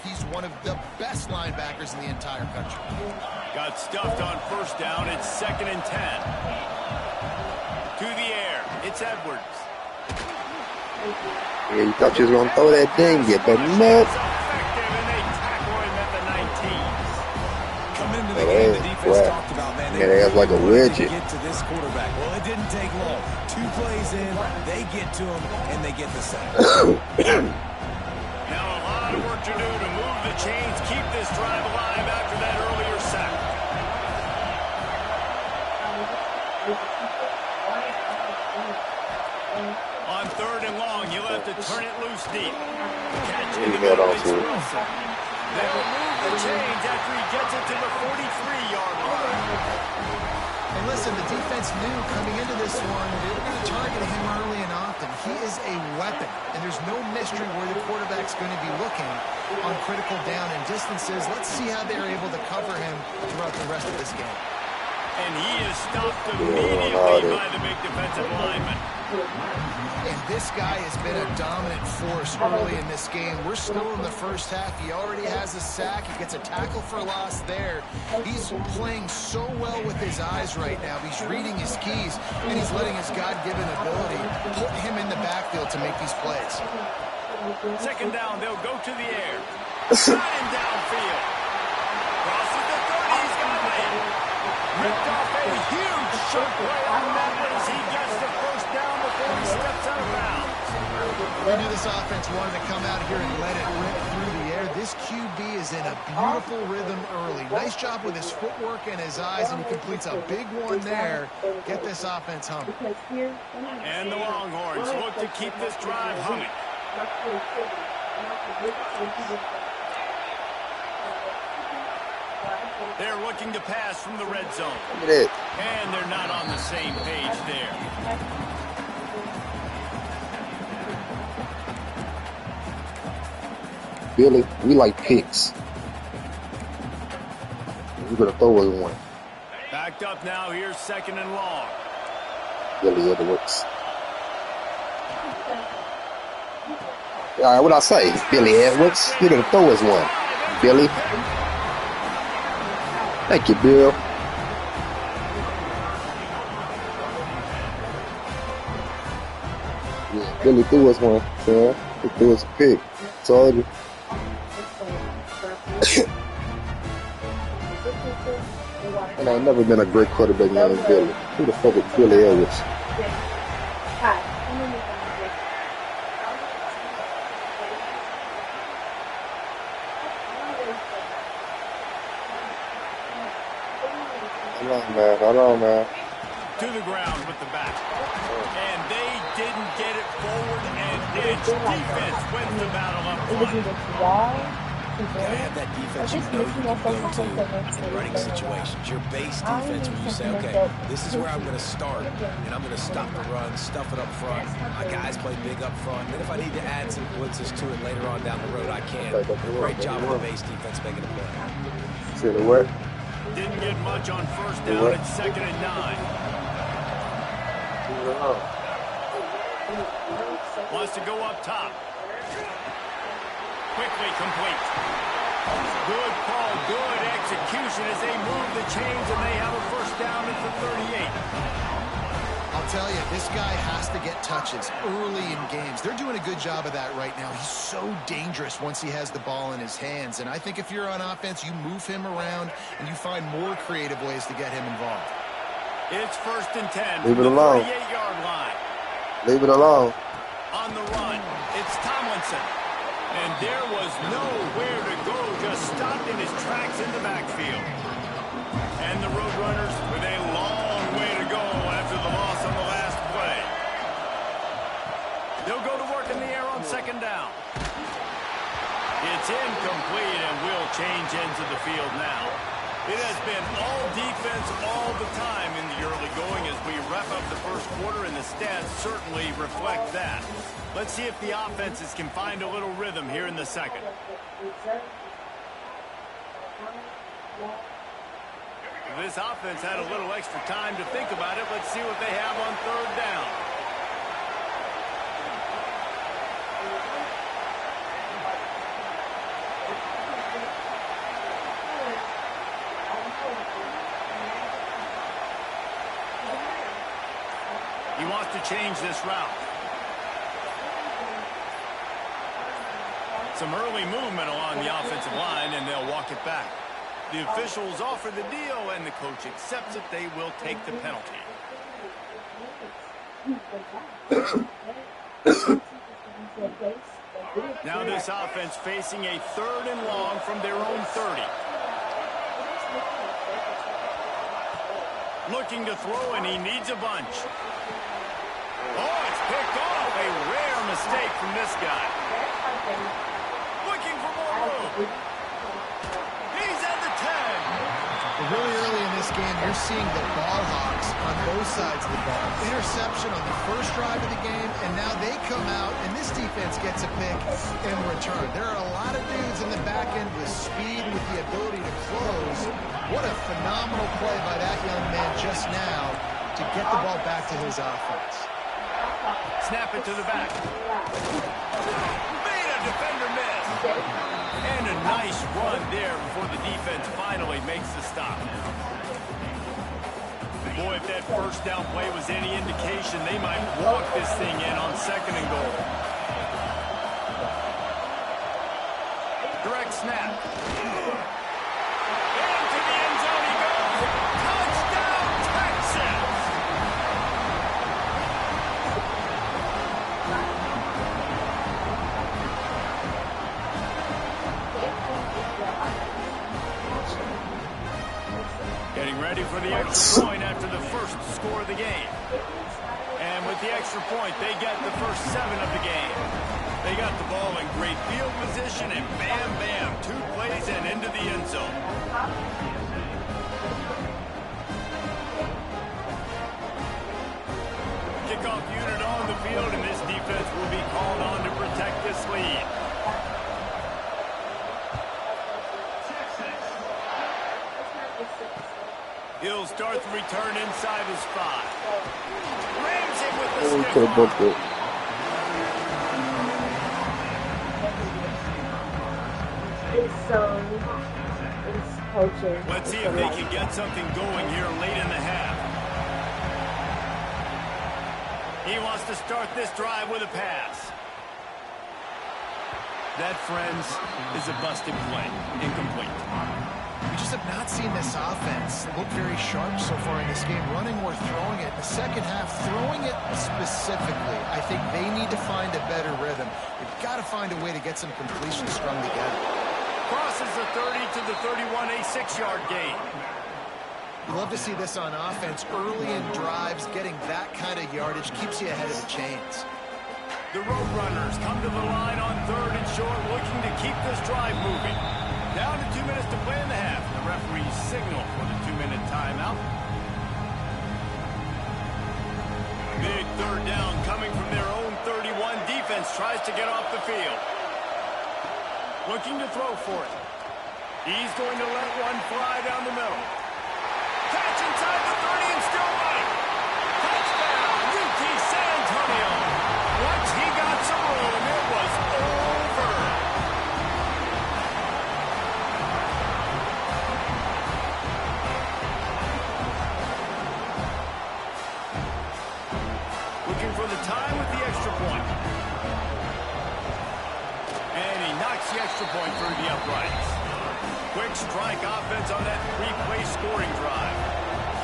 he's one of the best linebackers in the entire country. Got stuffed on first down. It's 2nd and 10. To the air. It's Edwards. Yeah, you thought you was going to throw that thing, you but no. Effective, and they tackle him at the 19. Coming into the game, the defense talked about, man, they that's like a widget. get to this quarterback. Well, it didn't take long. 2 plays in, they get to him, and they get the sack. Now a lot of work to do to move the chains, keep this drive alive after that earlier sack. On 3rd and long, you'll have to turn it loose deep. Catch in the middle, it's Wilson. They'll move the chains after he gets it to the 43-yard line. And listen, the defense knew coming into this one they were going to target him early and often. He is a weapon, and there's no mystery where the quarterback's going to be looking on critical down and distances. Let's see how they're able to cover him throughout the rest of this game. And he is stopped immediately by the big defensive lineman. And this guy has been a dominant force early in this game. We're still in the first half. He already has a sack. He gets a tackle for loss there. He's playing so well with his eyes right now. He's reading his keys, and he's letting his God-given ability put him in the backfield to make these plays. 2nd down, they'll go to the air. Got him downfield. Crosses the 30. He's got it. Ripped off a huge shockwave on that one as he gets the first down before he steps out of bounds. We knew this offense wanted to come out here and let it rip through the air. This QB is in a beautiful rhythm early. Nice job with his footwork and his eyes, and he completes a big one there. Get this offense humming. And the Longhorns look to keep this drive humming. They're looking to pass from the red zone. Look at it. And they're not on the same page there. Billy, we like picks. We're going to throw us one. Backed up now. Here's 2nd and long. Billy Edwards. All right, what I say? Billy Edwards. You're going to throw us one. Billy. Thank you, Bill. Yeah, Billy threw us one. Yeah, he threw us a pick. Told you. And I've never been a great quarterback named Billy. Who the fuck is Billy Edwards? Hold on, man. To the ground with the back. And they didn't get it forward, and edge defense wins the battle up front. You gotta have that defense you know you can go to in running situations. Your base defense where you say, okay, this is where I'm going to start, and I'm going to stop the run, stuff it up front. My guys play big up front. Then if I need to add some blitzes to it later on down the road, I can. Great job of the base defense making a play. See the what? Didn't get much on first down. It's 2nd and 9. Wants to go up top. Quickly complete. Good call, good execution as they move the chains, and they have a first down at the 38. I'll tell you, this guy has to get touches early in games. They're doing a good job of that right now. He's so dangerous once he has the ball in his hands. And I think if you're on offense, you move him around and you find more creative ways to get him involved. It's 1st and 10. Leave it alone. 38-yard line. Leave it alone. On the run, it's Tomlinson. And there was nowhere to go, just stopped in his tracks in the backfield. And the Roadrunners with a long way to go after the loss on the last play. They'll go to work in the air on 2nd down. It's incomplete, and we'll change into the field now. It has been all defense all the time in the early going as we wrap up the first quarter, and the stats certainly reflect that. Let's see if the offenses can find a little rhythm here in the second. This offense had a little extra time to think about it. Let's see what they have on 3rd down. wants to change this route. Some early movement along the offensive line, and they'll walk it back. The officials offer the deal, and the coach accepts it. They will take the penalty. Now this offense facing a 3rd and long from their own 30. Looking to throw, and he needs a bunch. Oh, it's picked off. A rare mistake from this guy. Looking for more room. He's at the 10. Really early in this game, you're seeing the ball hawks on both sides of the ball. Interception on the first drive of the game, and now they come out, and this defense gets a pick in return. There are a lot of dudes in the back end with speed, with the ability to close. What a phenomenal play by that young man just now to get the ball back to his offense. Snap it to the back. Made a defender miss. And a nice run there before the defense finally makes the stop. Boy, if that first down play was any indication, they might walk this thing in on 2nd and goal. Direct snap. Into the end zone he goes. Touchdown, Texas! Getting ready for the extra point after the first score of the game. And with the extra point, they get the first 7 of the game. They got the ball in great field position, and bam, bam, 2 plays and into the end zone. Kickoff unit on the field, and this defense will be called on to protect this lead. He'll start the return inside his 5. Rams him with the stick. Let's see if they can get something going here late in the half. He wants to start this drive with a pass. That, friends, is a busted play. Incomplete. We just have not seen this offense look very sharp so far in this game, running or throwing it. The second half, throwing it specifically, I think they need to find a better rhythm. They've got to find a way to get some completions strung together. Crosses the 30 to the 31, a 6-yard gain. You love to see this on offense. Early in drives, getting that kind of yardage keeps you ahead of the chains. The Roadrunners come to the line on 3rd and short, looking to keep this drive moving. Down to 2 minutes to play in the half. The referees signal for the 2-minute timeout. Big 3rd down coming from their own 31. Defense tries to get off the field. Looking to throw for it. He's going to let one fly down the middle. Catch inside the 30 and still running. Touchdown, UT San Antonio. Once he got some room, it was over. Looking for the tie with the extra point. And he knocks the extra point through the uprights. Quick strike offense on that 3-play scoring drive.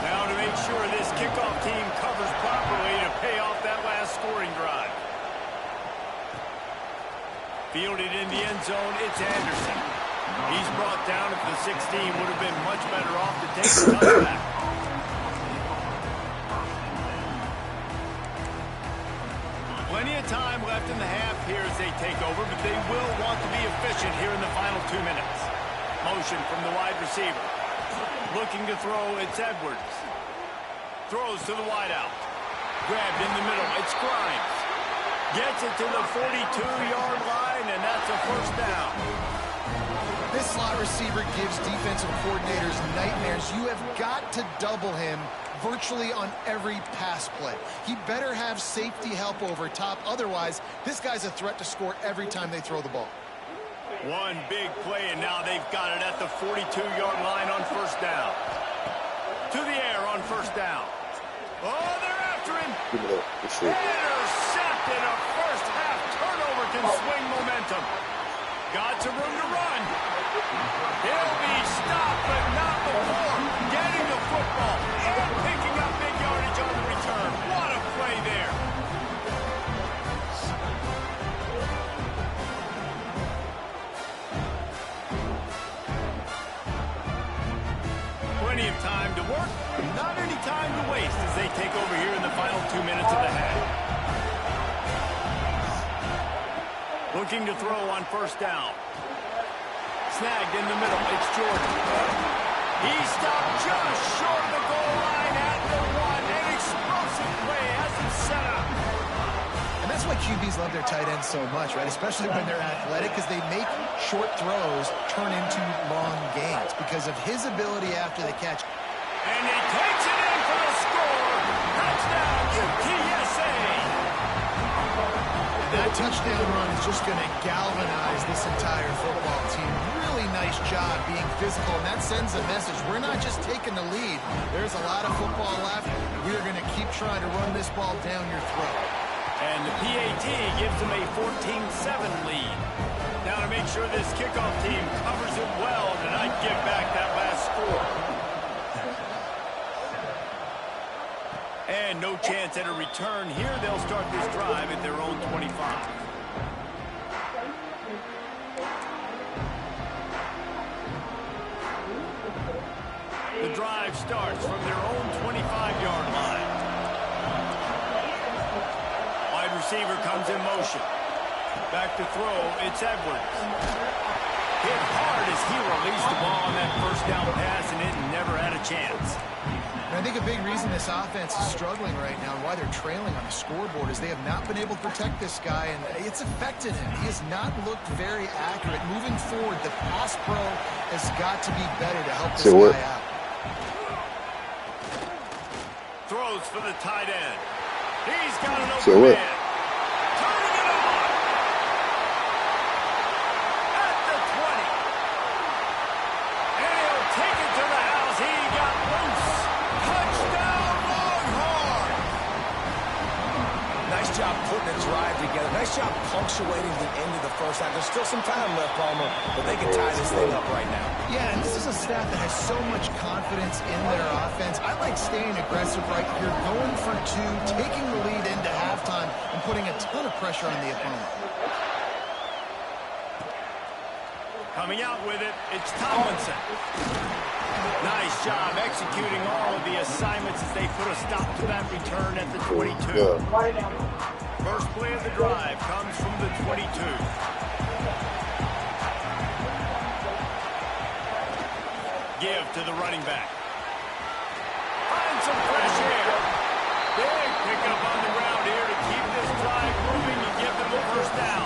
Now to make sure this kickoff team covers properly to pay off that last scoring drive. Fielded in the end zone, it's Anderson. He's brought down at the 16, would have been much better off to take the touchback. Plenty of time left in the half here as they take over, but they will want to be efficient here in the final 2 minutes. Motion from the wide receiver. Looking to throw, it's Edwards. Throws to the wideout. Grabbed in the middle, it's Grimes. Gets it to the 42-yard line, and that's a first down. This slot receiver gives defensive coordinators nightmares. You have got to double him virtually on every pass play. He better have safety help over top. Otherwise, this guy's a threat to score every time they throw the ball. One big play, and now they've got it at the 42-yard line on first down. To the air on first down. Oh, they're after him. Give me that. Good shit. Intercepted. A first-half turnover can swing momentum. Got some room to run. He'll be stopped, but not before getting the football and picking up big yardage on the return. What a play there. Plenty of time to work, not any time to waste as they take over here in the final 2 minutes of the half. Looking to throw on first down. Snagged in the middle. It's Jordan. He stopped just short of the goal line at the 1. An explosive play has him set up. And that's why QBs love their tight ends so much, right? Especially when they're athletic, because they make short throws turn into long gains because of his ability after the catch. And he takes it in for the score. Touchdown, UTSA. That touchdown run is just going to galvanize this entire football team. Really nice job being physical, and that sends a message. We're not just taking the lead. There's a lot of football left. We're going to keep trying to run this ball down your throat. And the PAT gives them a 14-7 lead. Now to make sure this kickoff team covers it well to not give back that last score. And no chance at a return here. They'll start this drive at their own 25. The drive starts from their own 25-yard line. Wide receiver comes in motion. Back to throw, it's Edwards. Hit hard as he released the ball on that first down pass, and it never had a chance. And I think a big reason this offense is struggling right now and why they're trailing on the scoreboard is they have not been able to protect this guy, and it's affected him. He has not looked very accurate. Moving forward, the pass pro has got to be better to help this guy out. Throws for the tight end. He's got an open man. Turning it on. At the 20. And he'll take it to the house. He got loose. Touchdown, Longhorn. Nice job putting a drive together. Nice job punctuating the end of the first half. There's still some time left, Palmer, but they can tie this thing up right now. Yeah, and this is a staff that has so much confidence in their offense. I like staying aggressive right here, going for two, taking the lead into halftime, and putting a ton of pressure on the opponent. Coming out with it, it's Tomlinson. Nice job executing all of the assignments as they put a stop to that return at the 22. First play of the drive comes from the 22. Give to the running back. Find some fresh air. Big pickup on the ground here to keep this drive moving and give them a first down.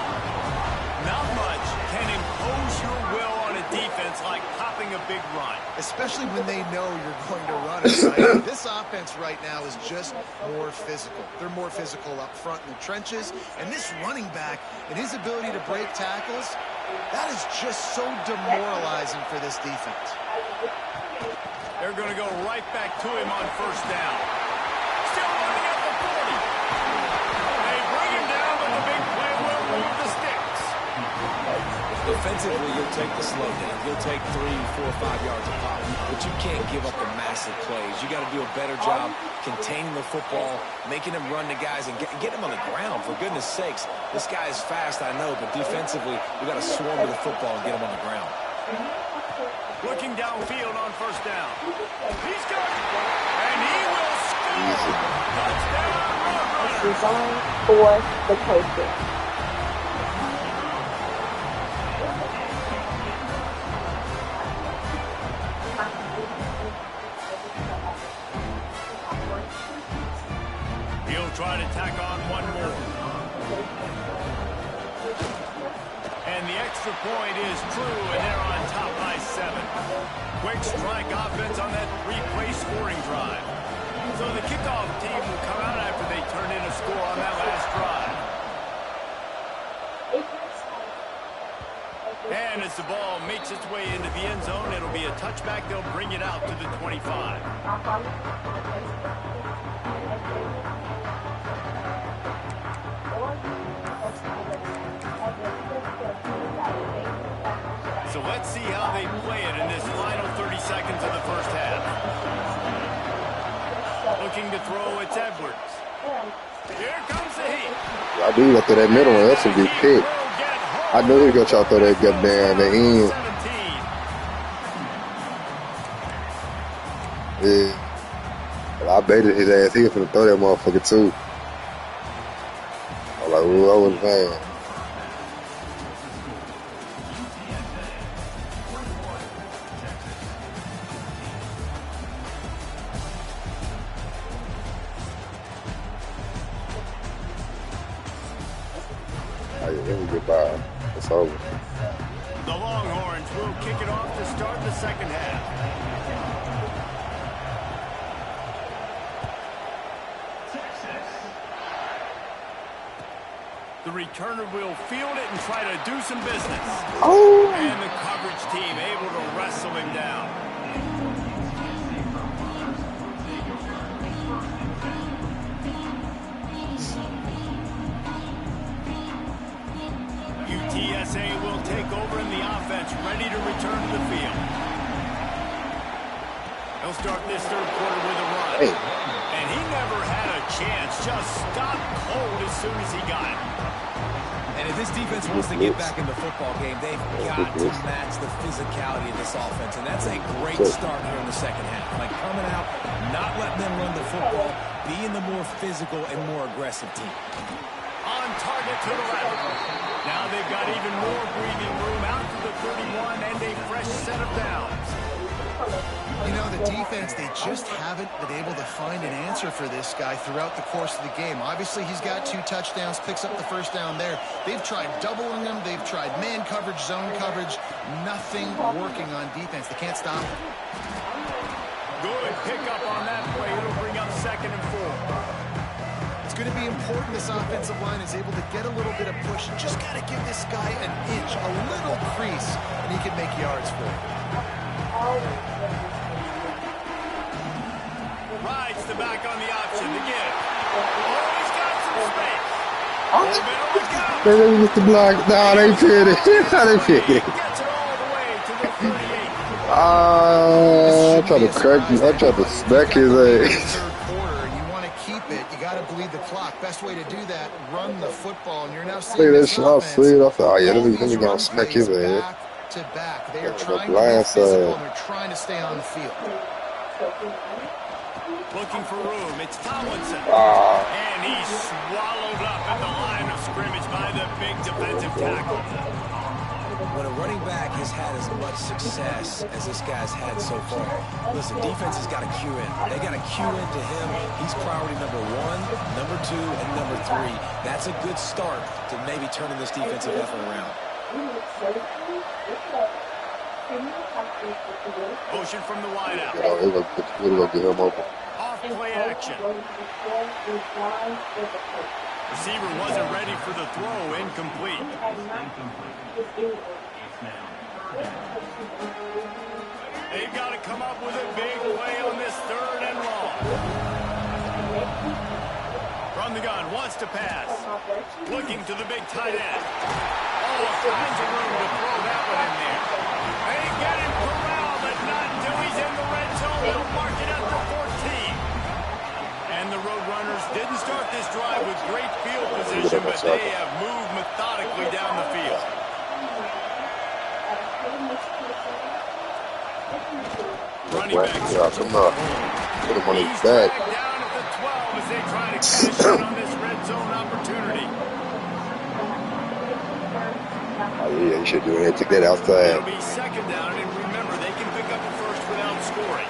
Not much can impose your will on a defense like popping a big run. Especially when they know you're going to run it, right? This offense right now is just more physical. They're more physical up front in the trenches. And this running back and his ability to break tackles, that is just so demoralizing for this defense. They're going to go right back to him on first down. Still running at the 40. They bring him down, but the big play will move the sticks. Defensively, you'll take the slow down. You'll take 3, 4, 5 yards a pop. But you can't give up the massive plays. You got to do a better job containing the football, making them run the guys, and get them on the ground. For goodness sakes, this guy is fast, I know, but defensively, we got to swarm to the football and get him on the ground. Looking downfield on first down. He's got it. And he will score. Touchdown, Designed for the coaches. He'll try to tack on one more. And the extra point is true, and they're on top by 7. Quick strike offense on that 3-play scoring drive. So the kickoff team will come out after they turn in a score on that last drive. And as the ball makes its way into the end zone, it'll be a touchback. They'll bring it out to the 25. So let's see how they play it in this final 30 seconds of the first half. Looking to throw, it's Edwards. Here comes the heat. I do go through that middle one. That's a good pick. I knew he was going to try to throw that gut down the end. Yeah. I baited his ass. He was going to throw that motherfucker too. I was like, ooh, I wasn't mad. Goodbye. It's over. The Longhorns will kick it off to start the second half. The returner will field it and try to do some business. Oh. And the coverage team able to wrestle him down. BTA will take over in the offense, ready to return to the field. He'll start this third quarter with a run. Hey. And he never had a chance, just stopped cold as soon as he got it. And if this defense wants to get back in the football game, they've got to match the physicality of this offense. And that's a great start here in the second half. Like coming out, not letting them run the football, being the more physical and more aggressive team. On target to the left. Now they've got even more breathing room out to the 31 and a fresh set of downs. You know, the defense, they just haven't been able to find an answer for this guy throughout the course of the game. Obviously, he's got 2 touchdowns, picks up the first down there. They've tried doubling him. They've tried man coverage, zone coverage. Nothing working on defense. They can't stop him. Good pickup on that play. It'll bring up 2nd and 4. It's going to be important this offensive line is able to get a little bit of push. You just got to give this guy an inch, a little crease, and he can make yards for it. Rides the back on the option to give. Oh, he's got some space. They didn't get the block. Nah, they fit it. They fit it. Gets it all the way to the 38. I tried to crack him. I tried to smack his ass. Bleed the clock. Best way to do that, run the football, and you're now seeing this shot. See it. I thought, oh yeah, let me go smack his ass. Back to back. They are trying to be physical, and they're trying to stay on the field. Looking for room. It's Tomlinson. And he's swallowed up at the line of scrimmage by the big defensive tackle. When a running back has had as much success as this guy's had so far, listen, defense has got to cue in. They got to cue into him. He's priority number 1, number 2, and number 3. That's a good start to maybe turning this defensive effort around. Motion from the wideout. We're going to get him open. Off play action. Receiver wasn't ready for the throw. Incomplete. They've got to come up with a big play on this 3rd and long. From the gun, wants to pass. Looking to the big tight end. All kinds of room to throw that one in there. They get him corralled, but not until he's in the red zone. They'll mark it at the 14. And the Roadrunners didn't start this drive with great field position, but they have moved methodically down the field. Running back. Come on. Put him on his back. Down at the 12 as they try to cash in on this red zone opportunity. Oh, yeah, you should do it. Take that outside. It'll be 2nd down, and remember, they can pick up a first without scoring.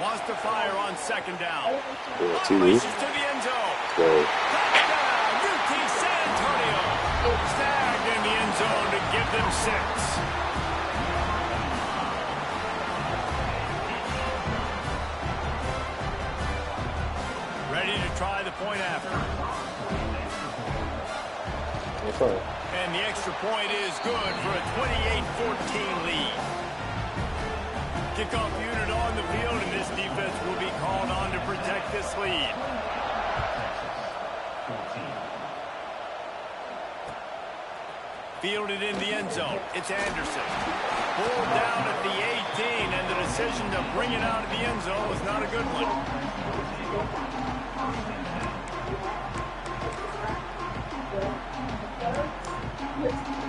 Wants to fire on 2nd down. Unleashes to the end zone. Touchdown, UT San Antonio. Snagged in the end zone to give them 6. Ready to try the point after. And the extra point is good for a 28-14 lead. Kickoff unit on the field, and this defense will be called on to protect this lead. Fielded in the end zone. It's Anderson. Pulled down at the 18, and the decision to bring it out of the end zone was not a good one.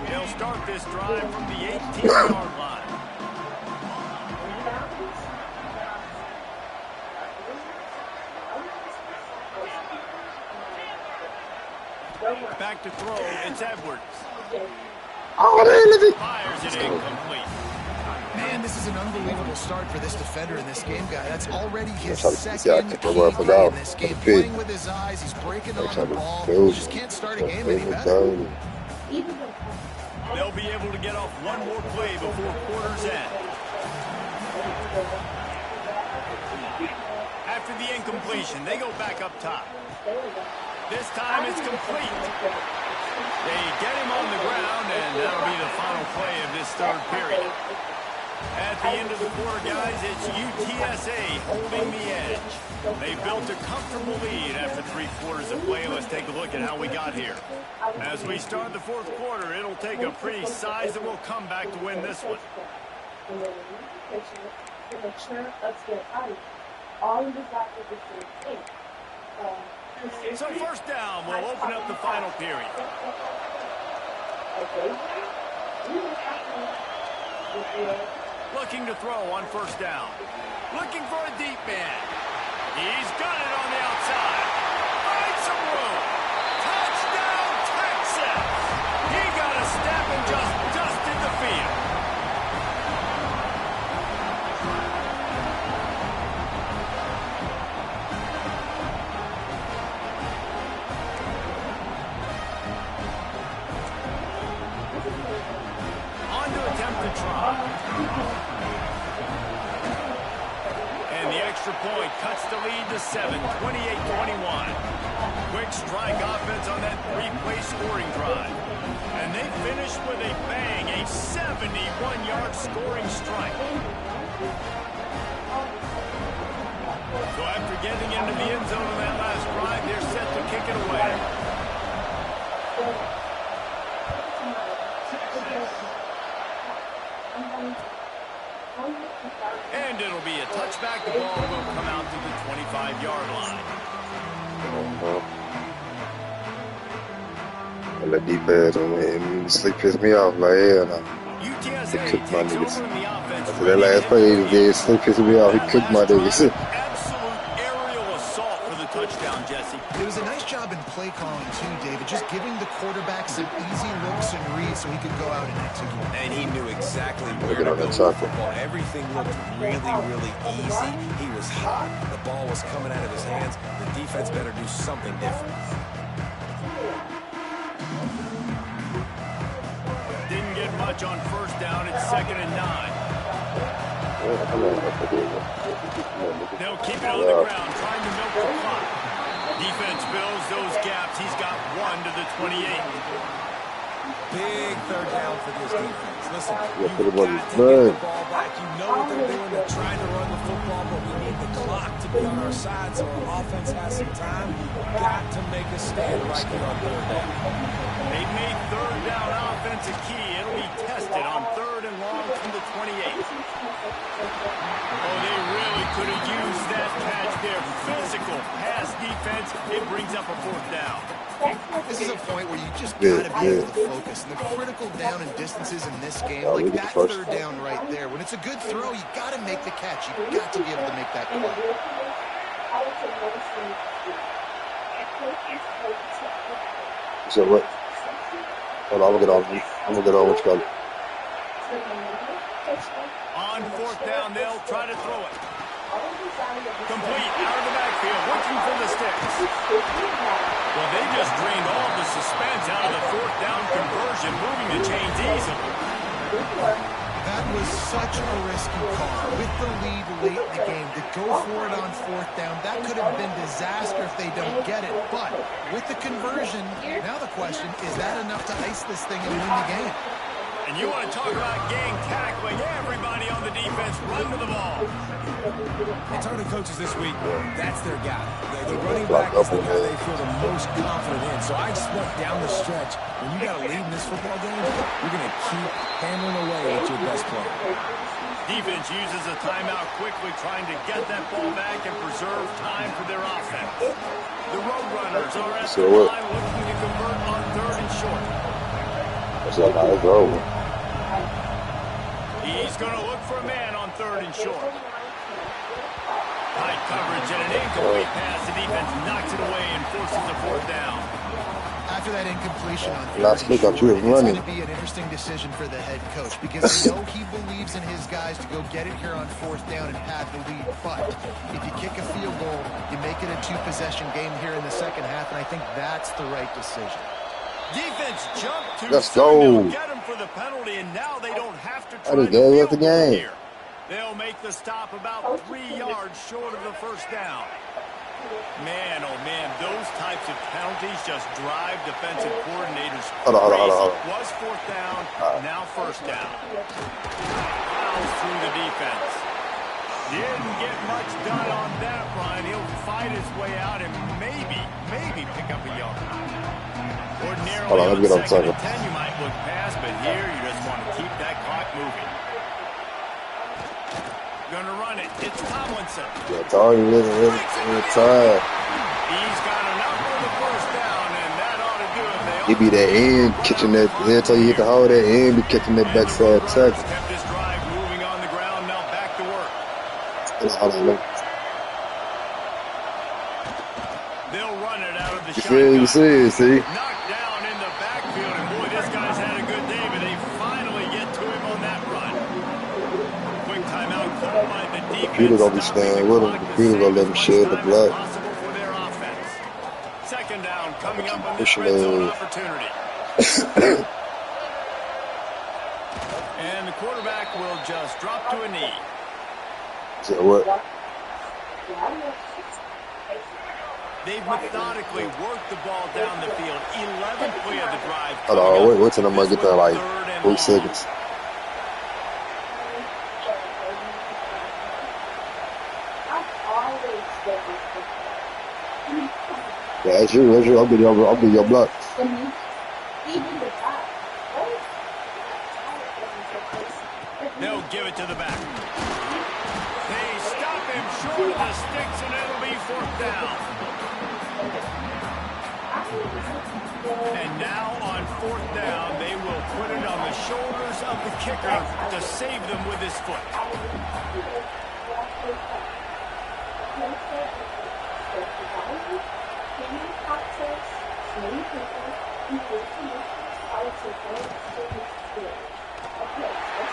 They'll start this drive from the 18-yard line. Back to throw, it's Edwards. Fires it incomplete. Man, this is an unbelievable start for this defender in this game, guy. That's already his Yeah, second key play in this game. Playing with his eyes, he's breaking on the ball. You just can't start a game any better. They'll be able to get off one more play before quarter's end. After the incompletion, they go back up top. This time it's complete. They get him on the ground, and that'll be the final play of this third period. At the end of the quarter, guys, it's UTSA holding the edge. They built a comfortable lead after 3 quarters of play. Let's take a look at how we got here. As we start the fourth quarter, it'll take a pretty sizable comeback to win this one. So first down will open up the final period. Looking to throw on first down. Looking for a deep man. He's got it on the outside. Finds some room. Touchdown, Texas! He got a step and just dusted the field. On to attempt to try. And the extra point cuts the lead to 7, 28-21. Quick strike offense on that 3-play scoring drive. And they finish with a bang, a 71-yard scoring strike. So after getting into the end zone on that last drive, they're set to kick it away. And it'll be a touchback. The ball will come out to the 25-yard line. That defense, man, sleep pissed me off like hell. UTSA He cooked my takes niggas. over in the offense. After that last play, he did sleep pissed me off. He cooked my niggas. Absolute aerial assault for the touchdown, Jesse. It was a nice job in play calling, too, David. Just giving the quarterback some easy looks and reads so he could go out and execute. And he knew exactly where Look to at go that with tackle. the football. Everything looked really, really easy. He was hot. The ball was coming out of his hands. The defense better do something different. Didn't get much on first down. It's 2nd and 9. They'll keep it on the ground, trying to milk the clock. Defense fills those gaps. He's got 1 to the 28. Big third down for this defense. Listen, Yeah, you've put got him on to his get leg. the ball back. You know what they're doing. They're trying to run the football, but we need the clock to be on our side so our offense has some time. We've got to make a stand right here on third down. They've made third down offense a key. It'll be tested on 3rd and long from the 28. Oh, they really could have used that catch there. Physical pass defense. It brings up a 4th down. This is a point where you just got to be able to focus. And the critical down and distances in this game, like that third down right there, when it's a good throw, you got to make the catch. You've got to be able to make that play. So what? Hold on, I'm gonna get on what you call it. On 4th down, they'll try to throw it. Complete, out of the backfield, looking for the sticks. Well, they just drained all the suspense out of the 4th down conversion, moving the chains easily. That was such a risky call. With the lead late in the game, to go for it on 4th down, that could have been disaster if they don't get it. But with the conversion, now the question, is that enough to ice this thing and win the game? And you want to talk about gang tackling, everybody on the defense run to the ball. And turning coaches this week, that's their guy. The running back is the guy they feel the most confident in. So I expect down the stretch, when you got to lead in this football game, you're going to keep hammering away with your best player. Defense uses a timeout quickly, trying to get that ball back and preserve time for their offense. The Roadrunners are at the line looking to convert on 3rd and short. That's like how it's over. He's going to look for a man on 3rd and short. Tight coverage and an incomplete pass. The defense knocks it away and forces a 4th down. After that incompletion on 3rd Last and week, short, I was it's running. going to be an interesting decision for the head coach because we know he believes in his guys to go get it here on 4th down and pad the lead. But if you kick a field goal, you make it a 2-possession game here in the second half, and I think that's the right decision. Defense jumped to Let's go. get him for the penalty, and now they don't have to try That is to good with field the goal game. here. They'll make the stop about 3 yards short of the 1st down. Man, oh man, those types of penalties just drive defensive coordinators crazy. Hold on. Was 4th down, now 1st down. Fouls through the defense. Didn't get much done on that run. He'll fight his way out and maybe pick up a yard. Ordinarily Hold on, let me get on on 2nd second. and 10 you might look past, but here you just want to keep that clock moving. Gonna run it. It's Tomlinson. Yeah, it's already really tired. He's got enough for the 1st down, and that ought to do it. He be that end catching that. Every time you hit the hole, that end be catching that backside tackle. Kept this drive moving on the ground. Now back to work. They'll run it out of the shotgun. You see. Knocked down in the backfield, and boy, this guy's had a good day, but they finally get to him on that run. Quick timeout called by the defense. Computer gonna be staying with him. The computer gonna let him shed the blood. For their offense. 2nd down coming up on this Pushing red zone it. opportunity. And the quarterback will just drop to a knee. So what? They've methodically worked the ball down the field. 11th play of the drive. Hold on, wait till I'm gonna get there like 3 seconds. Yeah, that's you. I'll be your block. They'll give it to the back. They stop him short of the sticks, and it'll be 4th down. And now on 4th down, they will put it on the shoulders of the kicker to save them with his foot.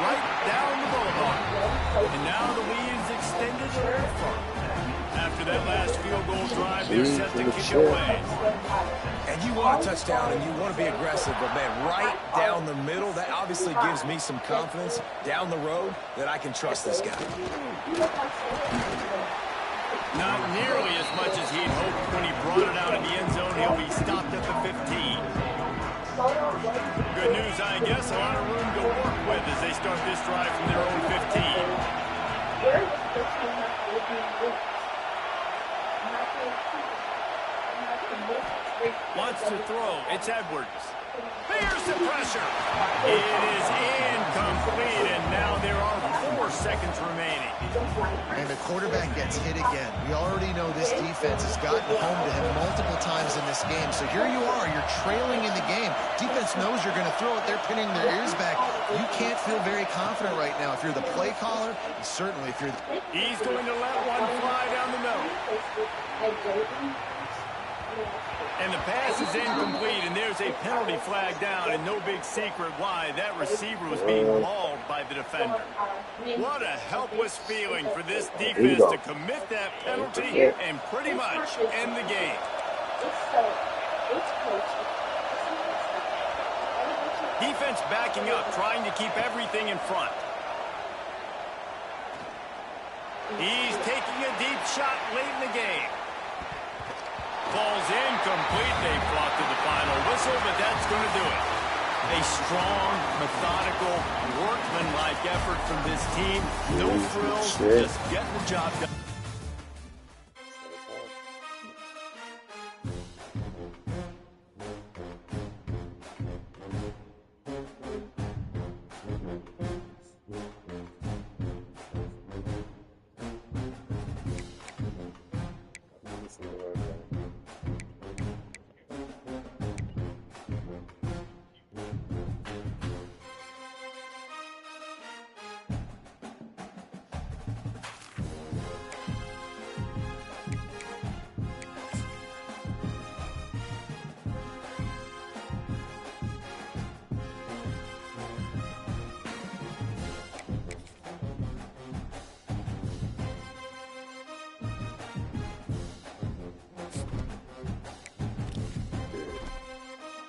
Right down the boulevard. And now the lead is extended very far. After that last field goal drive, they're set to kick it away. And you want a touchdown and you want to be aggressive, but man, right down the middle, that obviously gives me some confidence down the road that I can trust this guy. Not nearly as much as he'd hoped when he brought it out in the end zone. He'll be stopped at the 15. Good news, I guess. A lot of room to work with as they start this drive from their own 15. Wants to throw. It's Edwards. Here's the pressure. It is incomplete, and now there are 4 seconds remaining. And the quarterback gets hit again. We already know this defense has gotten home to him multiple times in this game. So here you are. You're trailing in the game. Defense knows you're going to throw it. They're pinning their ears back. You can't feel very confident right now if you're the play caller, and certainly if you're... He's going to let one fly down the middle. And the pass is incomplete, and there's a penalty flag down, and no big secret why. That receiver was being mauled by the defender. What a helpless feeling for this defense to commit that penalty and pretty much end the game. Defense backing up, trying to keep everything in front. He's taking a deep shot late in the game. Ball's incomplete. They flopped to the final whistle, but that's going to do it. A strong, methodical, workmanlike effort from this team. No frills, just getting the job done.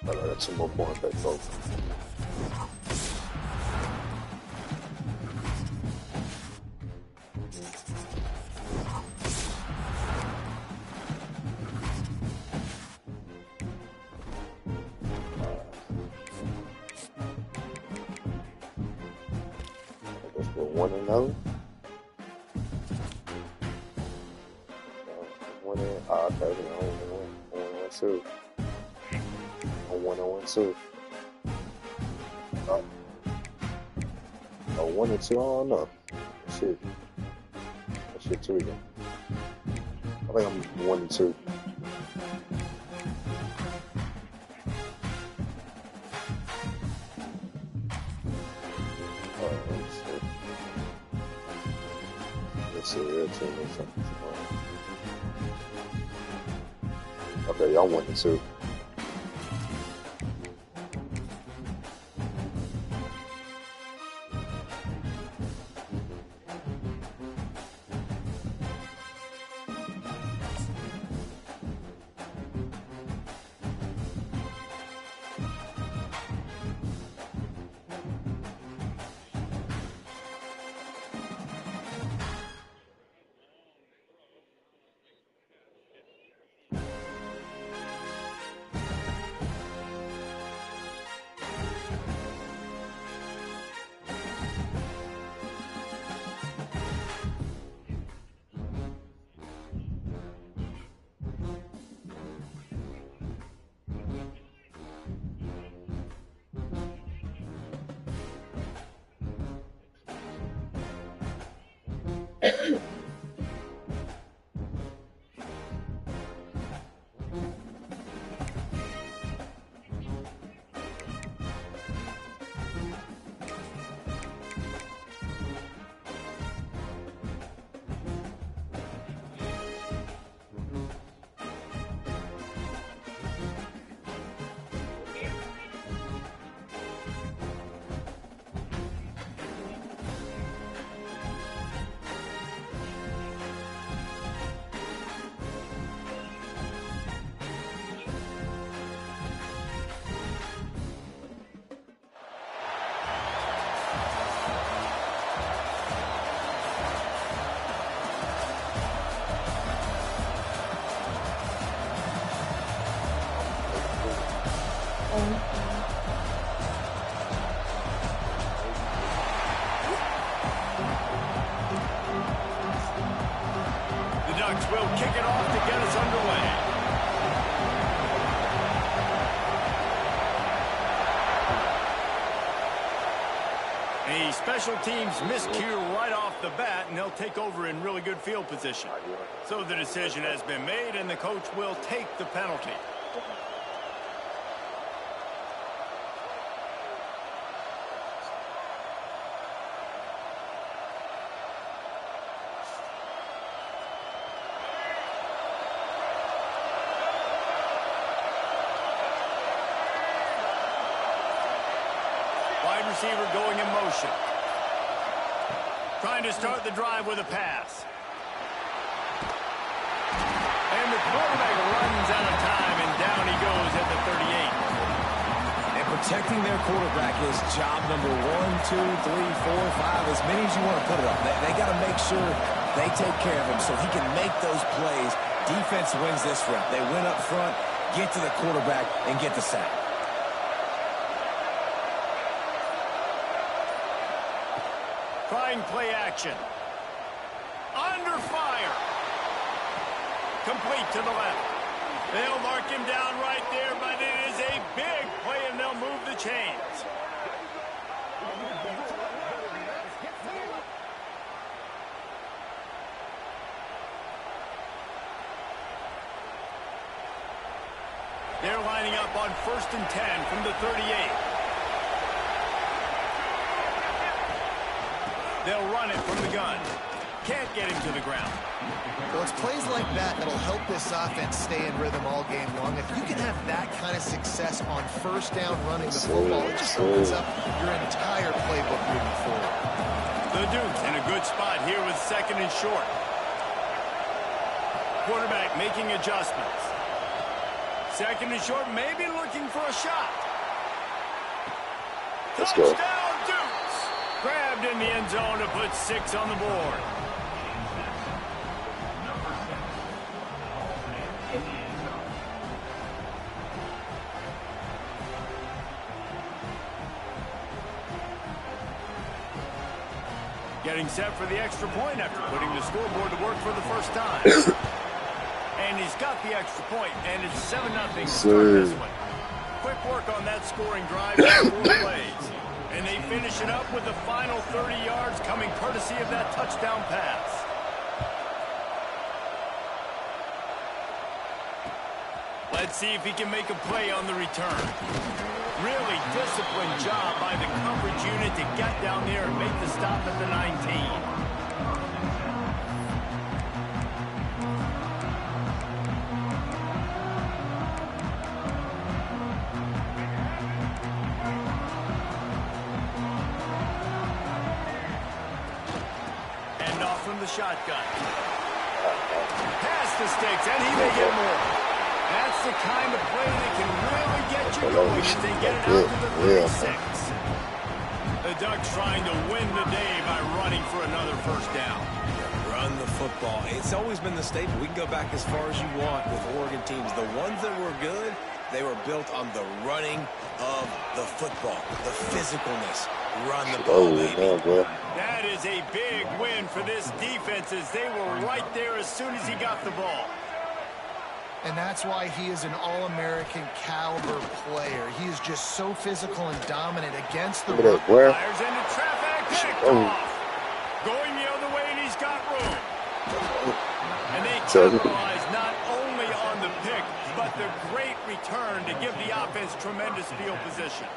I got 2 more points back, folks. I guess we're 1-0. 1-0. Okay, we're 1-1-2. 1-0-2. Oh, 1-2. I don't know. Shit. That shit too again. I think I'm 1-2. Let's see. Let's see. Okay, y'all 1-2. The Ducks will kick it off to get us underway. A special teams miscue right off the bat, and they'll take over in really good field position. So the decision has been made, and the coach will take the penalty. Wide receiver going in motion. Trying to start the drive with a pass. And the quarterback runs out of time, and down he goes at the 38. And protecting their quarterback is job number 1, 2, 3, 4, 5, as many as you want to put it on. They got to make sure they take care of him so he can make those plays. Defense wins this rep. They win up front, get to the quarterback, and get the sack. Trying play action. Under fire. Complete to the left. They'll mark him down right there, but it is a big play, and they'll move the chains. They're lining up on 1st and 10 from the 38. They'll run it from the gun. Can't get him to the ground. Well, it's plays like that that'll help this offense stay in rhythm all game long. If you can have that kind of success on 1st down running the football, it just opens up your entire playbook moving forward. The Duke's in a good spot here with 2nd and short. Quarterback making adjustments. 2nd and short, maybe looking for a shot. Let's go. Touchdown, Dukes! Grabbed in the end zone to put 6 on the board. Getting set for the extra point after putting the scoreboard to work for the first time. And he's got the extra point, and it's 7-0 to start this one. Quick work on that scoring drive in 4 plays. And they finish it up with the final 30 yards coming courtesy of that touchdown pass. Let's see if he can make a play on the return. Really disciplined job by the coverage unit to get down there and make the stop at the 19. From the shotgun. Pass the sticks, and he may get more. That's the kind of play that can really get you going if they get it out to the 36. The Ducks trying to win the day by running for another 1st down. Run the football. It's always been the staple. We can go back as far as you want with Oregon teams. The ones that were good, they were built on the running of the football, the physicalness. Run the ball, baby. That is a big win for this defense as they were right there as soon as he got the ball. And that's why he is an All-American caliber player. He is just so physical and dominant against the run. Fires into traffic, picked off. Going the other way, and he's got room. And they capitalize not only on the pick, but the great return to give the offense tremendous field position.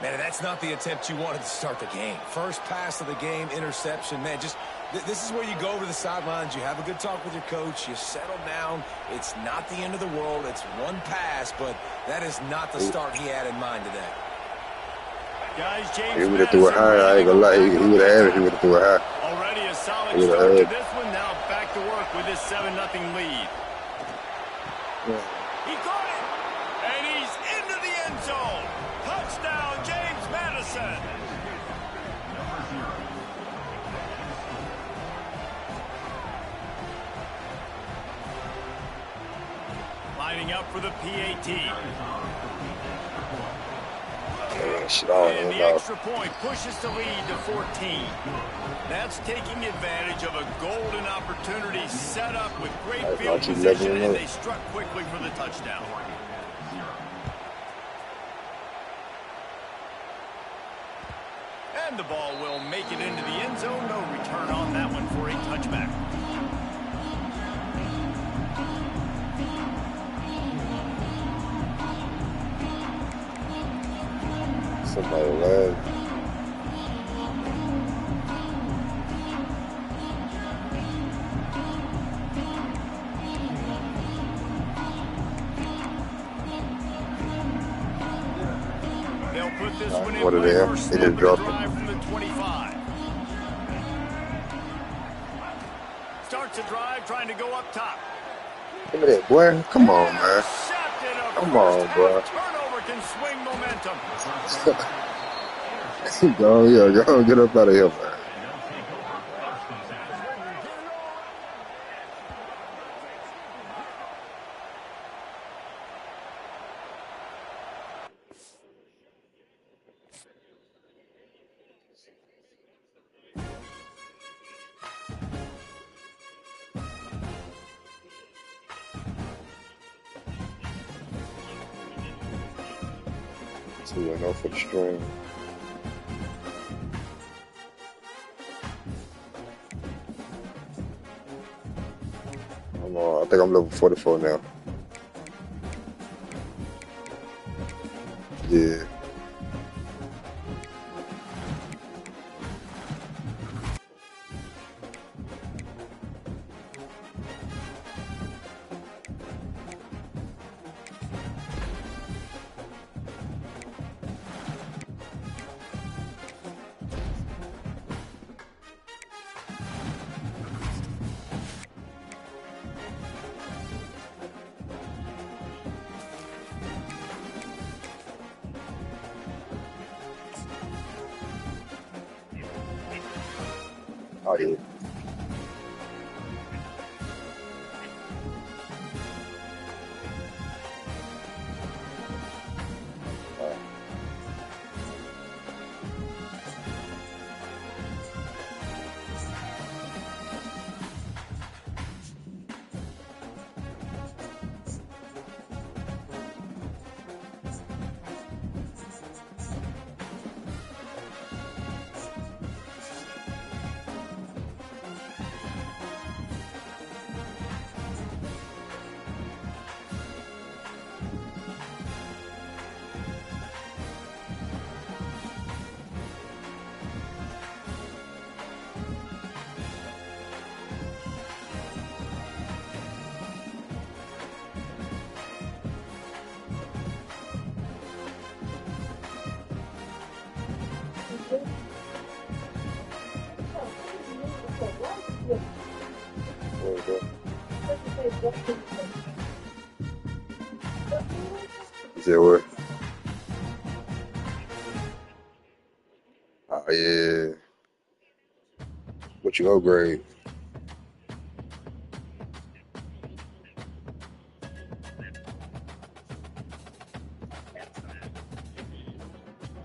Man, that's not the attempt you wanted to start the game. First pass of the game, interception. Man, just this is where you go over the sidelines. You have a good talk with your coach. You settle down. It's not the end of the world. It's one pass, but that is not the start he had in mind today. Guys, James he would have threw it high. I ain't gonna lie. He would have had it. He would have threw it high. Already a solid start to this one. Now back to work with his 7-0 lead. Yeah. He caught it, and he's into the end zone. Touchdown, James Madison. Lining up for the PAT. And the extra point pushes the lead to 14. That's taking advantage of a golden opportunity set up with great field position, and they struck quickly for the touchdown. And the ball will make it into the end zone. No return on that one for a touchback. Somebody left. They'll put this one in What are they? first They snap just dropped drive it. from the 25. Starts a drive trying to go up top. Give me that, boy. Come on, man. Come on, bro. Turnover can swing momentum. Go get up out of here, man. 2-0 for the stream. I think I'm level 44 now. Yeah. Oh, yeah. Is that what? Oh, yeah. What you upgrade?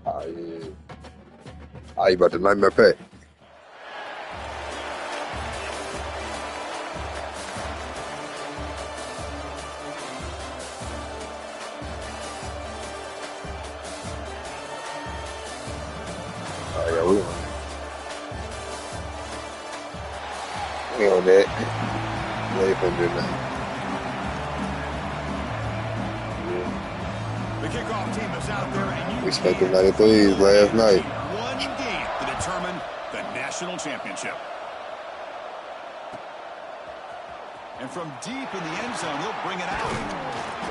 Oh, yeah. Oh, you about the nightmare pack? Oh, yeah, we on that. We ain't finna do nothing. The kickoff team is out there, and We spent the 93s last night. One game to determine the national championship. And from deep in the end zone, he'll bring it out.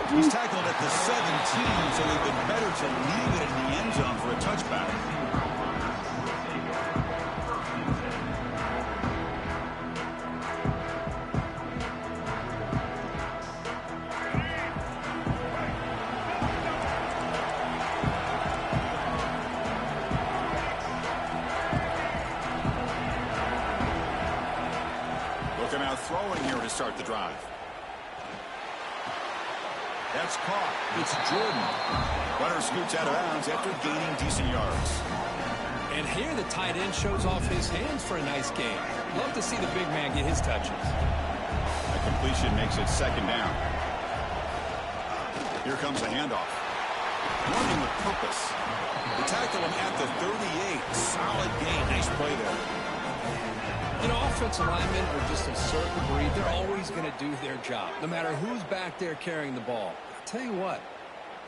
He's tackled at the 17, so it'd been better to leave it in the end zone for a touchback. Looking out throwing here to start the drive. That's caught. It's Jordan. Runner scoots out of bounds after gaining decent yards. And here the tight end shows off his hands for a nice game. Love to see the big man get his touches. A completion makes it second down. Here comes a handoff. Running with purpose. They tackle him at the 38. Solid gain. Nice play there. You know, offensive linemen are just a certain breed. They're always going to do their job, no matter who's back there carrying the ball. I'll tell you what,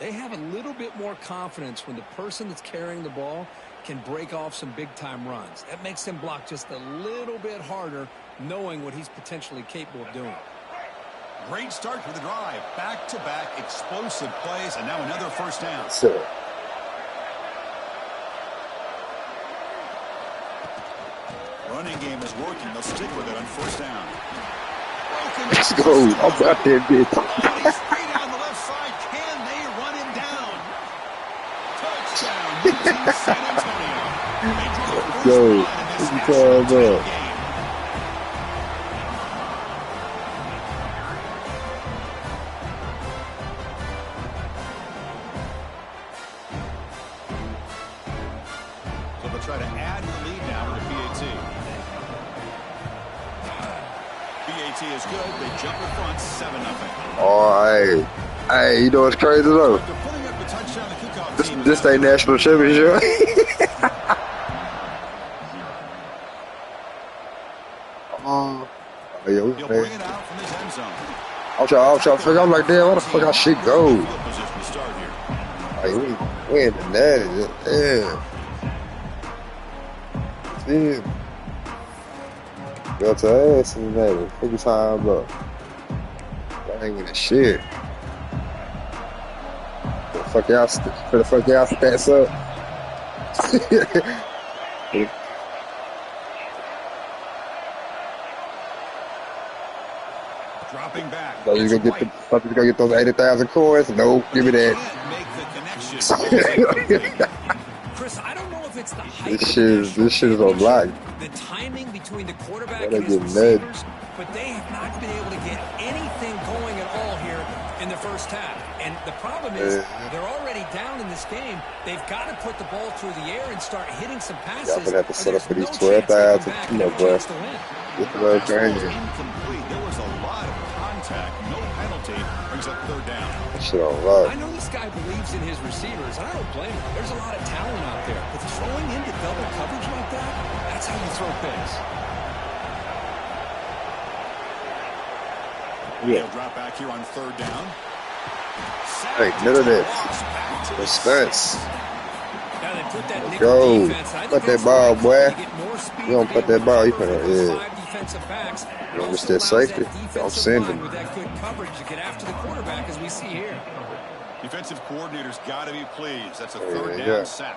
they have a little bit more confidence when the person that's carrying the ball can break off some big-time runs. That makes them block just a little bit harder, knowing what he's potentially capable of doing. Great start to the drive. Back-to-back explosive plays, and now another first down. Sir. Running game is working. They'll stick with it on first down. Let's go. I'm out there, bitch. Straight down the left side. Can they run him down? Touchdown, UT San Antonio. They draw the first Go. line in this national title game. So they'll try to add the lead now to the BAT. BAT is good. They jump in front, 7-0. Oh, hey, you know what's crazy though? After putting up the touchdown, the kickoff This team This ain't national championship. Oh, yeah, we He'll made. bring it out from his end zone. I'm trying to figure. I'm like, damn, where the fuck I should go? Field position to start here. Like, we in the net. Damn. Got to ass in the net. Figure time up. That ain't winning shit. For the fuck y'all stats up. Dropping back. So you gonna get those 80,000 coins? No, give me that. Chris, I don't know if it's the height This shit is on lock. the timing between the quarterback Gotta and his get receivers, but they have not been able to get anything going at all here in the first half. And the problem is they're already down in this game. They've got to put the ball through the air and start hitting some passes. Y'all gonna have to set up for these 12,000, bro. Get the little change. There was a lot of contact, no penalty, brings up third down. That shit on lock. I know this guy believes in his receivers, and I don't blame him. There's a lot of talent out there, but throwing into double coverage like that, that's how you throw picks. He'll drop back here on third down. Hey, none of that. The stunts. Now they put that Let's go. Put that ball, boy. You don't put that ball, you finna, you don't miss that safety. Don't send him. With that good coverage to get after the quarterback, as we see here. Defensive coordinator's got to be pleased. That's a third down sack.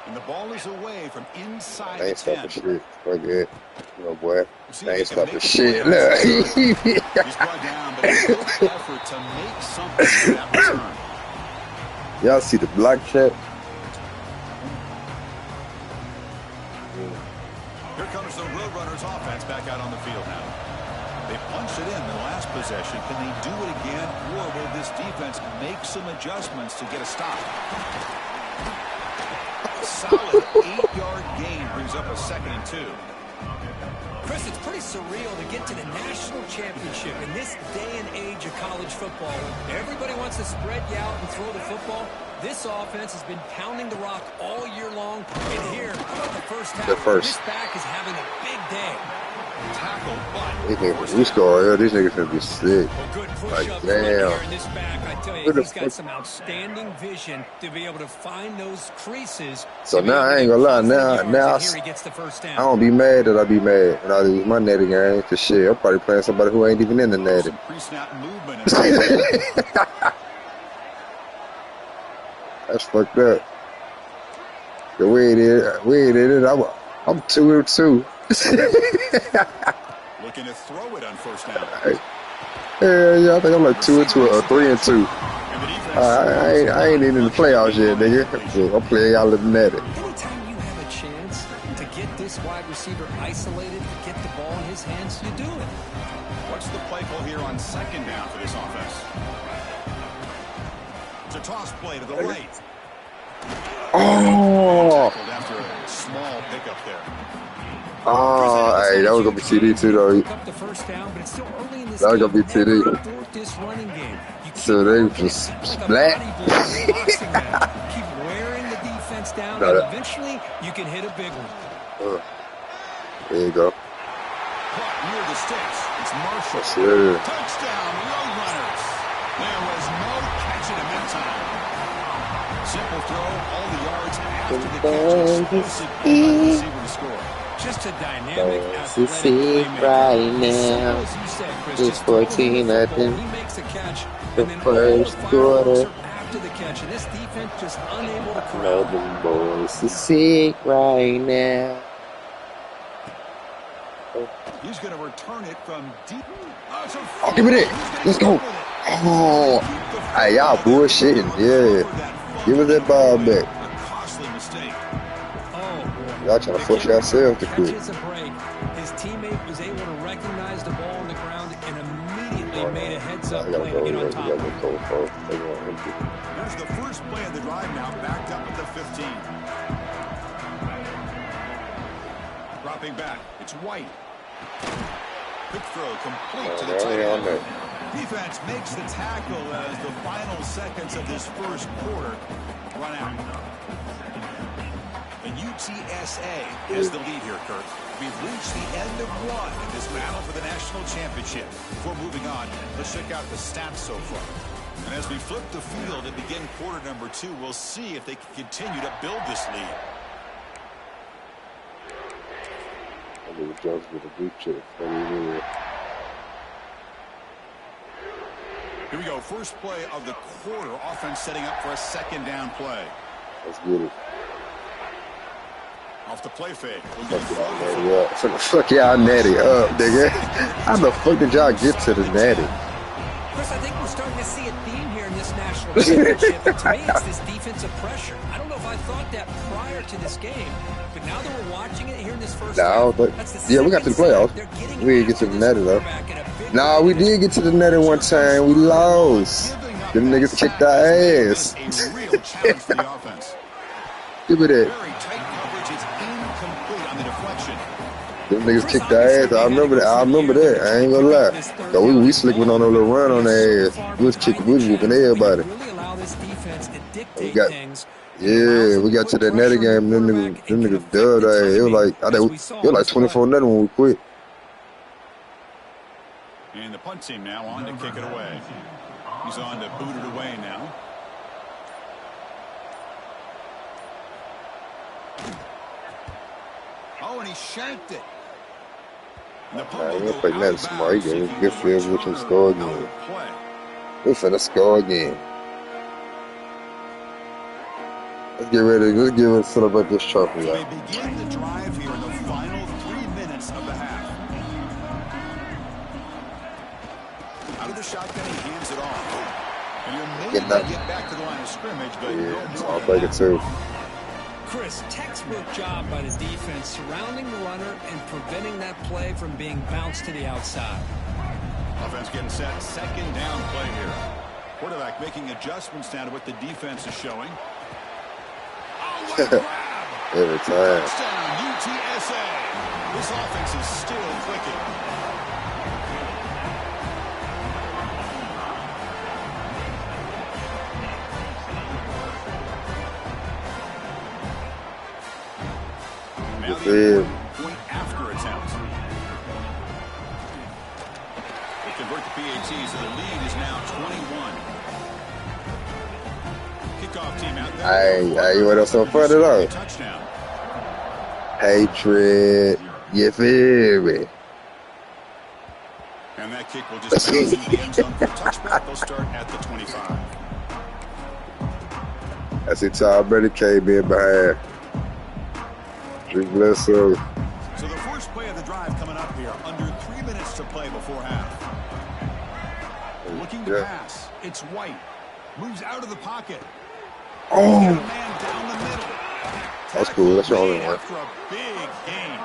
And the ball is away from inside They ain't the 10. stopping shit. Fuck it. No, boy. They ain't stopping He's shit. brought Look. down, but a good effort to make something of that return. Y'all see the block check? Here comes the Roadrunners offense back out on the field now. They punched it in the last possession. Can they do it again, or will this defense make some adjustments to get a stop? A solid 8-yard gain brings up a 2nd and 2. Chris, it's pretty surreal to get to the national championship in this day and age of college football. Everybody wants to spread you out and throw the football. This offense has been pounding the rock all year long. And here, how about the first half? This back is having a big day. Tackle, but These niggas, we score, yeah, these niggas finna be sick. Well, good push Like, up damn. here in this back. I tell you, Who the he's got fuck- some outstanding vision to be able to find those creases. So to be now able to I ain't get gonna lie, positive now yards, and here he gets the first down. I don't be mad that I be mad when I lose my netting game. Cause shit, I'm probably playing somebody who ain't even in the netting. some pre-snap movement. In That's fucked up. The way it is, I'm 2-2. Looking to throw it on first down. Yeah, I think I'm like 2-2 or 3-2. And the defense I ain't even in the playoffs yet, nigga. I'm playing y'all living at it. Anytime you have a chance to get this wide receiver isolated, to get the ball in his hands, you do it. What's the play call here on 2nd down for this offense? It's a toss play to the right. Oh, Tackled after a small pickup there. Hey, that was gonna be TD too, though. That was gonna be TD. So they just splat. Keep wearing the defense down, and eventually you can hit a big one. There you go. Caught near the sticks. It's Marshall. Yes, sir. Touchdown, Roadrunners. There was no catching him in time. Simple throw, all the yards after the catch. Explosive play by the receiver to score. Just a dynamic, To see right now, it's 14-0. He makes a catch, The and then first all the quarter. fireworks are after the catch, and this defense just unable to Know corral. them boys to see right now. He's going to return it from deep. Oh, give me that. Let's go. Oh, hey, y'all bullshitting. Yeah. Give us that ball back. A costly mistake. Y'all trying to force yourselves to quit. Catches a break. His teammate was able to recognize the ball on the ground and immediately made a heads-up I gotta play go. to get on You top gotta of it. go cold first. They want empty. There's the first play of the drive now, backed up at the 15. Dropping back, it's White. Quick throw complete to the tight end. Defense makes the tackle as the final seconds of this first quarter run out. And UTSA has the lead here, Kurt. We've reached the end of one in this battle for the national championship. Before moving on, let's check out the stats so far. And as we flip the field and begin quarter number 2, we'll see if they can continue to build this lead. I need to jump with a boot check. Here we go. First play of the quarter. Offense setting up for a second down play. Let's get it. Off the play fake. Fuck y'all natty up, nigga. How the fuck did y'all get to the natty? Chris, I think we're starting to see a theme here in this national championship. And to me, it's this defensive pressure. I don't know if I thought that prior to this game, but now that we're watching it here in this first half, yeah, we got to the playoffs. We didn't get to the netty, though. Nah, we did get to the netty one time. We lost. Them niggas kicked our ass. Give me that. Them niggas kicked our ass. I remember that. I ain't gonna lie. So we slipping on a little run on their ass. We was whooping everybody. We got to that netty game. Them niggas dubbed our ass. It was like 24-0 when we quit. And the punt team now on to kick it away. He's on to boot it away now. Oh, and he shanked it. Nah, we ain't play nothing smart. He gave a good field, we can score again. We finna score again. Let's get ready. Let's get ready to celebrate this trophy, y'all. We begin the drive here in the final 3 minutes of the half. Out of the shotgun, he hands it off. And you'll maybe get back to the line of scrimmage, but it's all break it too. Chris, textbook job by the defense surrounding the runner and preventing that play from being bounced to the outside. Offense getting set. Second down play here. Quarterback making adjustments down to what the defense is showing. Every time. Touchdown, UTSA. This offense is still clicking. Now the point after attempt. They convert the BAT, so the lead is now 21. Kickoff team out there. Hey, you want us so funny though? Touchdown. Hatred. You feel me? And that kick will just bounce in the end zone for a touchback. They'll start at the 25. I see Tom Brady came in behind. Drew Bledsoe. So the first play of the drive coming up here. Under 3 minutes to play before half. Looking to pass. It's White. Moves out of the pocket. Oh. Man down the middle. That's cool. That's all I want. After a big gain.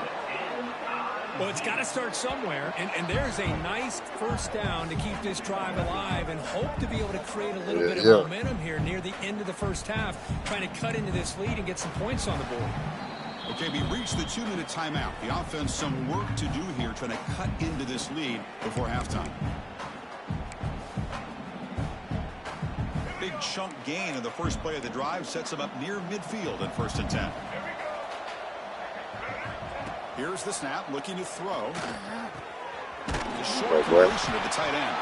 Well, it's got to start somewhere, and there's a nice first down to keep this drive alive and hope to be able to create a little bit of momentum here near the end of the first half, trying to cut into this lead and get some points on the board. Okay, we reached the 2-minute timeout. The offense some work to do here, trying to cut into this lead before halftime. Big chunk gain in the first play of the drive sets them up near midfield in 1st and 10. Here's the snap, looking to throw. The short completion of the tight end.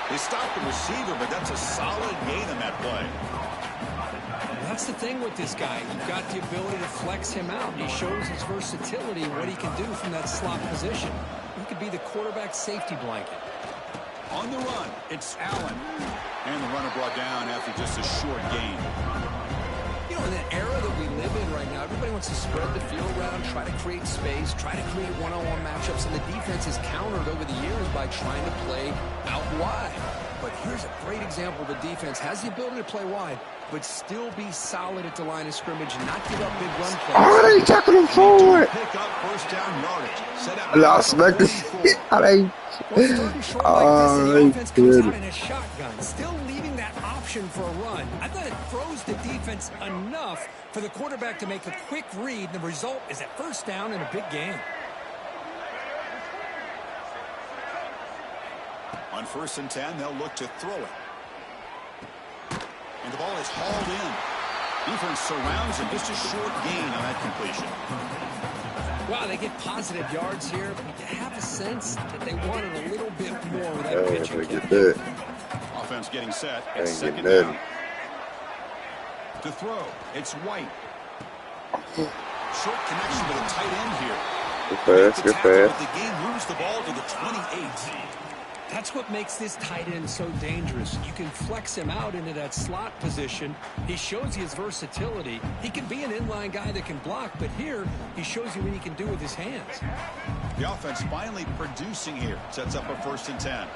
They stopped the receiver, but that's a solid gain in that play. That's the thing with this guy. You've got the ability to flex him out. He shows his versatility and what he can do from that slot position. He could be the quarterback safety blanket. On the run, it's Allen. And the runner brought down after just a short gain. You know, in the era that we live in right now, everybody wants to spread the field around, try to create space, try to create one-on-one matchups, and the defense is countered over the years by trying to play out wide. But here's a great example of a defense has the ability to play wide, but still be solid at the line of scrimmage and not give up big run plays. Oh, they tackling him forward. Pick up first down yardage. Set up. I smacked this. The offense comes out in a shotgun, still leaving that option for a run. I thought it froze the defense enough for the quarterback to make a quick read. The result is a first down and a big game. On 1st and 10, they'll look to throw it. And the ball is hauled in. Defense surrounds him. Just a short gain on that completion. Wow, they get positive yards here, but you have a sense that they wanted a little bit more with that pitching catch. Offense getting set. It's 2nd down. To throw, it's White. Short connection to the tight end here. Good pass, good pass. The game moves the ball to the 28. That's what makes this tight end so dangerous. You can flex him out into that slot position. He shows you his versatility. He can be an inline guy that can block, but here he shows you what he can do with his hands. The offense finally producing here. Sets up a 1st and 10.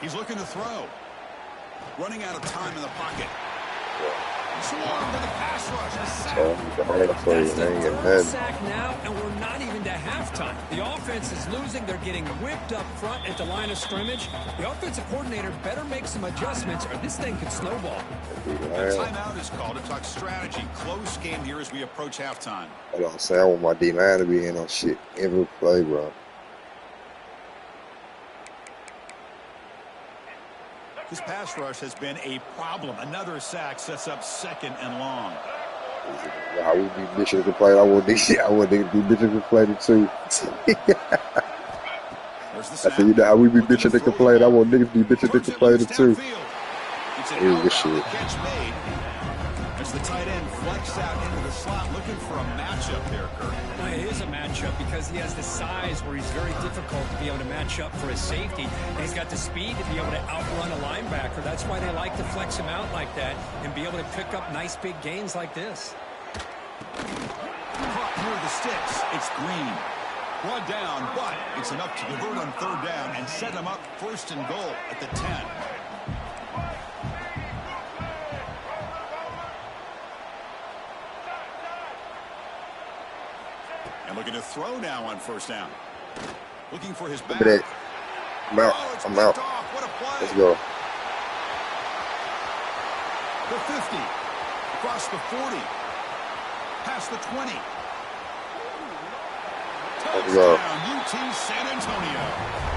He's looking to throw. Running out of time in the pocket. Swarmed to the pass rush. A sack. That's the 3rd sack now, and we're not even to halftime. The offense is losing. They're getting whipped up front at the line of scrimmage. The offensive coordinator better make some adjustments, or this thing could snowball. A timeout is called to talk strategy. Close game here as we approach halftime. I don't say I want my D-line to be in on shit every play, bro. This pass rush has been a problem. Another sack sets up 2nd and long. I would be bitching to play. I wouldn't be bitching to play it too. I said, you know how we be bitching to complain. I want niggas to be bitching to complain it too. Here's this shit. As the tight end flex out into the slot, looking for a matchup there, Kirk. Well, it is a matchup because he has the size where he's very difficult to be able to match up for his safety. And he's got the speed to be able to outrun a linebacker. That's why they like to flex him out like that and be able to pick up nice big gains like this. Caught near the sticks. It's Green. Brought down, but it's enough to convert on 3rd down and set him up 1st and goal at the 10. And looking to throw now on 1st down. Looking for his back. I'm out. Oh, I'm out. What a play. Let's go. The 50. Across the 40. Past the 20. Let's go. Touchdown, UT San Antonio.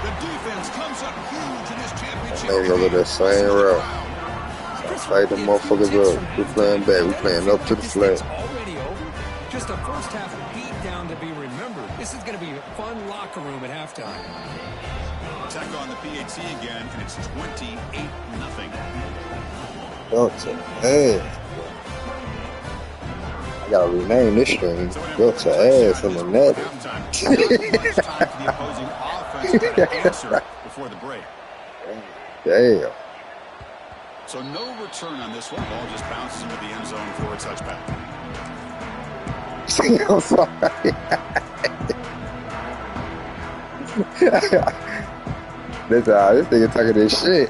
The defense comes up huge in this championship. They go to the same route. Fight the motherfuckers up. We're playing back. We're playing up to the flag. Already over. Just a first half beat down to be remembered. This is going to be a fun locker room at halftime. Tech on the BAT again, and it's 28-0. Go to ass. I gotta rename this stream. Go to ass in the net. Time for the opposing offense to answer before the break. Damn. So no return on this one. Ball just bounces into the end zone for a touchback. I'm sorry. This nigga talking this shit.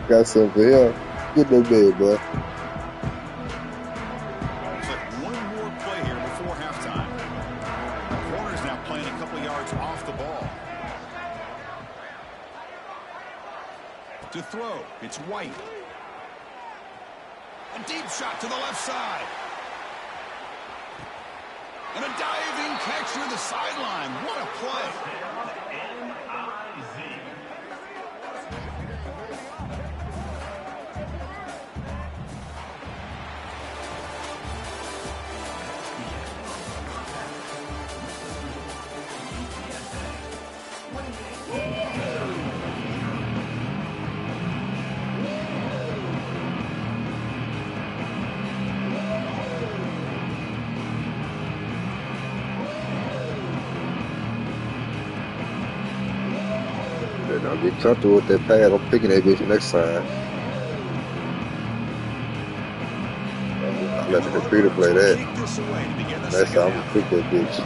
Got something for him. Get no bed, bro. Looks like one more play here before halftime. Corner's now playing a couple yards off the ball. To throw, it's White. A deep shot to the left side. And a diving catch near the sideline. What a play. I'll get comfortable with that pad. I'm picking that bitch next time. I'll let the computer play that. Next time I'm gonna pick that bitch.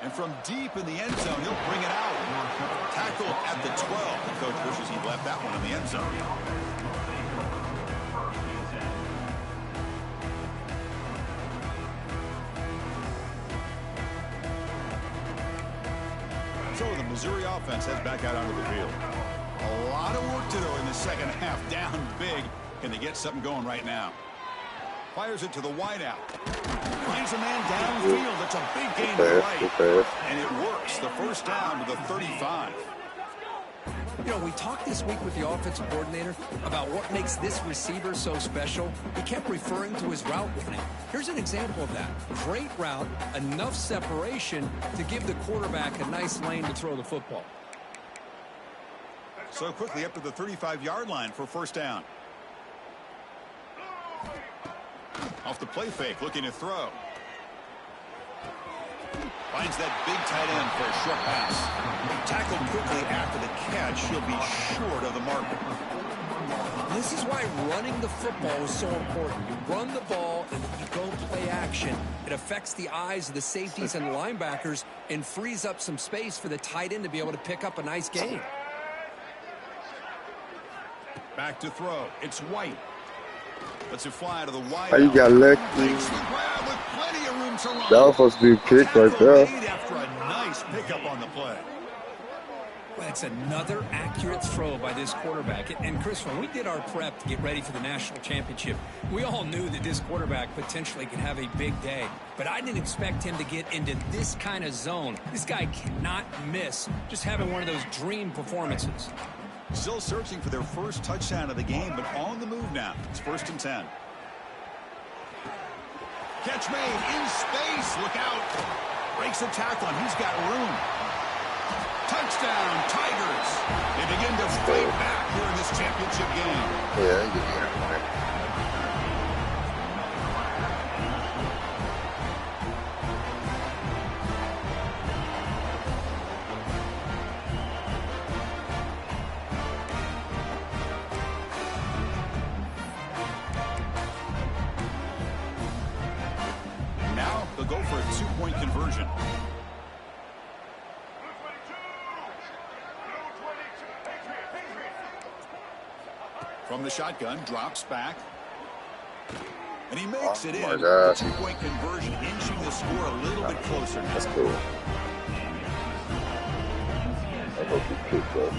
And from deep in the end zone, he'll bring it out. Tackle at the 12. The coach wishes he left that one in the end zone. the Missouri offense heads back out onto the field. A lot of work to do in the second half. Down big. Can they get something going right now? Fires it to the wideout. Finds a man downfield. That's a big gain to the right. And it works. The first down to the 35. You know, we talked this week with the offensive coordinator about what makes this receiver so special. He kept referring to his route running. Here's an example of that. Great route, enough separation to give the quarterback a nice lane to throw the football. So quickly up to the 35-yard line for first down. Off the play fake, looking to throw. Finds that big tight end for a short pass. Tackled quickly after the catch. He'll be short of the mark. This is why running the football is so important. You run the ball and you go play action. It affects the eyes of the safeties and the linebackers and frees up some space for the tight end to be able to pick up a nice gain. Back to throw. It's White. Lets it fly to the wide. How you got lucky? That was supposed to be a kick right there. After a nice pickup on the play. Well, it's another accurate throw by this quarterback. And Chris, when we did our prep to get ready for the national championship, we all knew that this quarterback potentially could have a big day. But I didn't expect him to get into this kind of zone. This guy cannot miss just having one of those dream performances. Still searching for their first touchdown of the game, but on the move now. It's 1st and 10. Catch made in space. Look out. Breaks a tackle, and he's got room. Touchdown, Tigers. They begin to fight back here in this championship game. Yeah. They'll go for a 2-point conversion. From the shotgun, drops back. And he makes it in. A 2-point conversion, inching the score a little bit closer now. That's cool. I hope you picked up.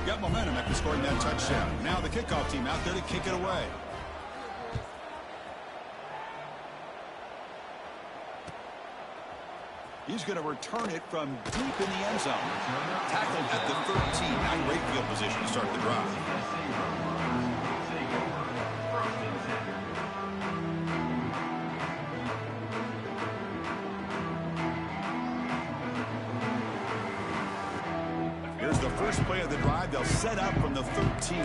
Got momentum after scoring that touchdown. Now the kickoff team out there to kick it away. He's going to return it from deep in the end zone. Tackled at the 13. Now great field position to start the drive. Here's the first play of the drive. They'll set up from the 13.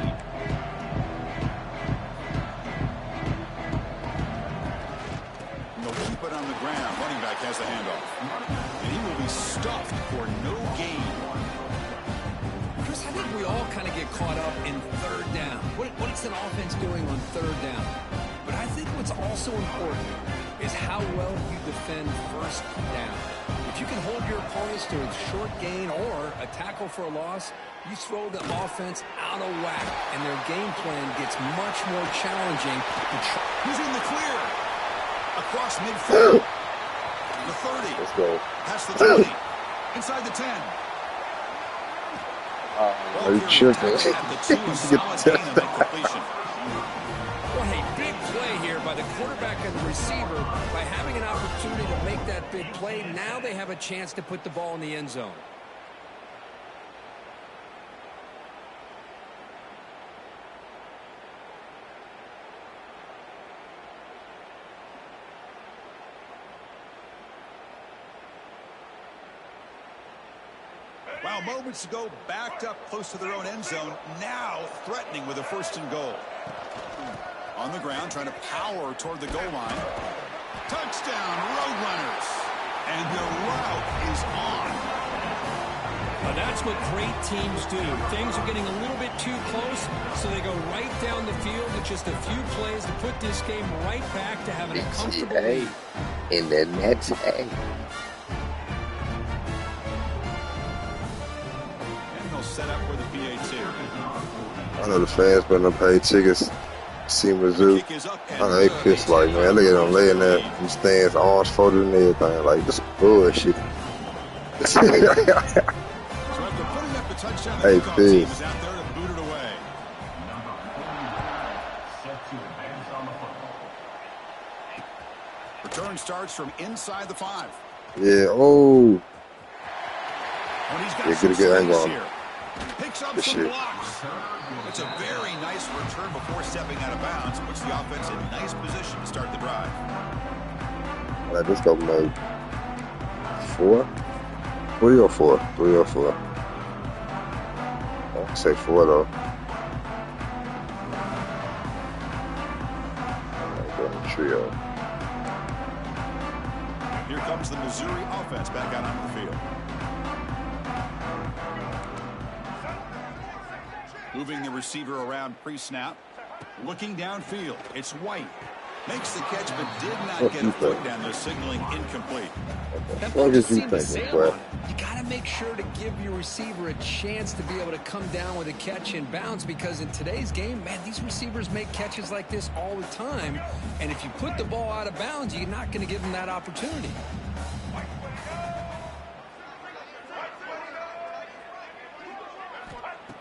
And they'll keep it on the ground. Running back has the handoff. And he will be stuffed for no gain. Chris, I think we all kind of get caught up in third down. What is an offense doing on third down? But I think what's also important is how well you defend first down. If you can hold your opponents to a short gain or a tackle for a loss, you throw the offense out of whack, and their game plan gets much more challenging. He's in the clear. Across midfield. The 30. Let's go. Past the 20. Inside the 10. Are you tripping? Well, hey, big play here by the quarterback and the receiver. By having an opportunity to make that big play, now they have a chance to put the ball in the end zone. Wow, moments ago, backed up close to their own end zone. Now threatening with a 1st and goal. On the ground, trying to power toward the goal line. Touchdown, Roadrunners. And the route is on. Now that's what great teams do. Things are getting a little bit too close, so they go right down the field with just a few plays to put this game right back to having a comfortable lead. In the net. Set up for the BTA. I know the fans better not pay tickets. See The Mizzou. kick is up I and know they good. pissed like, man. Look at them laying there in the stands, arms folded and everything. Like, this bullshit. So after putting up the touchdown, the Hey, kickoff team pissed. is out there to boot it away. Return starts from inside the 5. Yeah, oh. When he's got Yeah, some good angle space on here. Picks up Good some shit. blocks. It's a very nice return before stepping out of bounds. Puts the offense in nice position to start the drive. Like, this go like 4? 3 or 4? 3 or 4. I'd say 4 though. Trio. Here comes the Missouri offense back out onto the field. Moving the receiver around pre-snap. Looking downfield. It's White. Makes the catch, but did not get a foot down there, signaling incomplete. What did you think, boy? You got to make sure to give your receiver a chance to be able to come down with a catch and bounce, because in today's game, man, these receivers make catches like this all the time. And if you put the ball out of bounds, you're not going to give them that opportunity.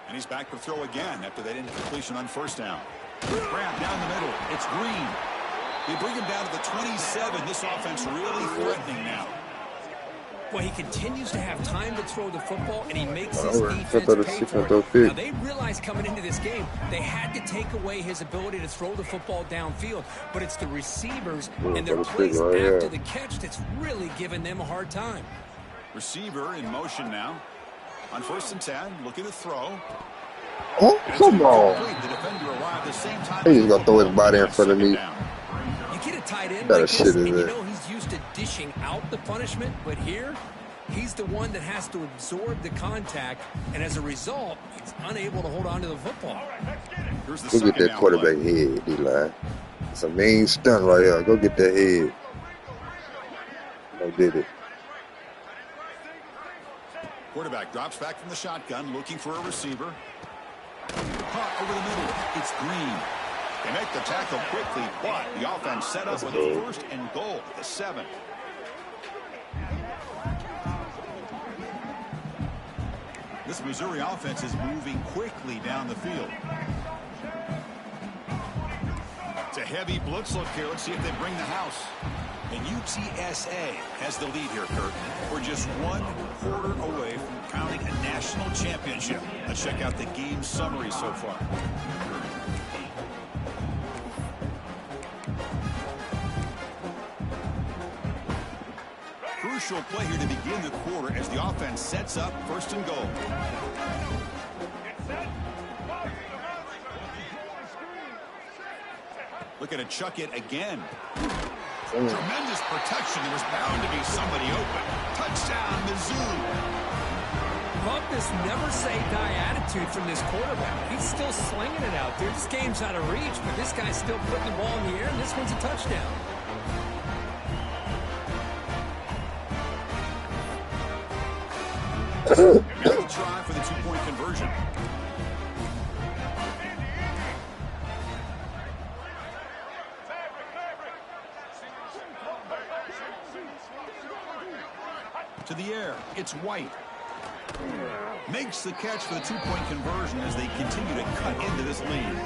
And he's back to throw again after that incompletion on first down. Grab down the middle. It's Green. They bring him down to the 27. This offense really threatening now. Well, he continues to have time to throw the football, and he makes his defense pay for it. Now, they realized coming into this game, they had to take away his ability to throw the football downfield, but it's the receivers and their plays after the catch that's really giving them a hard time. Receiver in motion now. On first and 10, looking to throw. Oh, come on. The defender arrived the same time. He's going to throw his body in front of me. You get a tight end like this, and you know he's used to dishing out the punishment, but here, he's the one that has to absorb the contact, and as a result, he's unable to hold on to the football. Go get that quarterback head, D-line. It's a mean stunt right here. Go get that head. No did it. Quarterback drops back from the shotgun, looking for a receiver. Caught over the middle. It's Green. They make the tackle quickly, but the offense set up with a first and goal at the 7. This Missouri offense is moving quickly down the field. It's a heavy blitz look here. Let's see if they bring the house. And UTSA has the lead here, Kurt. We're just 1 quarter away from crowning a national championship. Let's check out the game summary so far. Crucial play here to begin the quarter as the offense sets up first and goal. Looking to chuck it again. Tremendous protection. There was bound to be somebody open. Touchdown, Mizzou. Love this never say die attitude from this quarterback. He's still slinging it out there. This game's out of reach, but this guy's still putting the ball in the air, and this one's a touchdown. Now the try for the 2-point conversion. To the air, it's White. Makes the catch for the 2-point conversion as they continue to cut into this lead.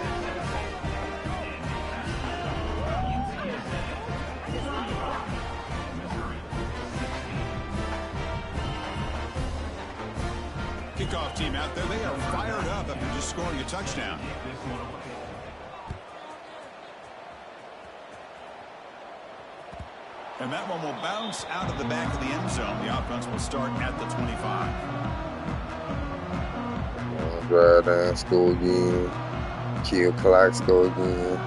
Kickoff team out there, they are fired up after just scoring a touchdown. And that one will bounce out of the back of the end zone. The offense will start at the 25. Drive down, score again. Kill clock, score again.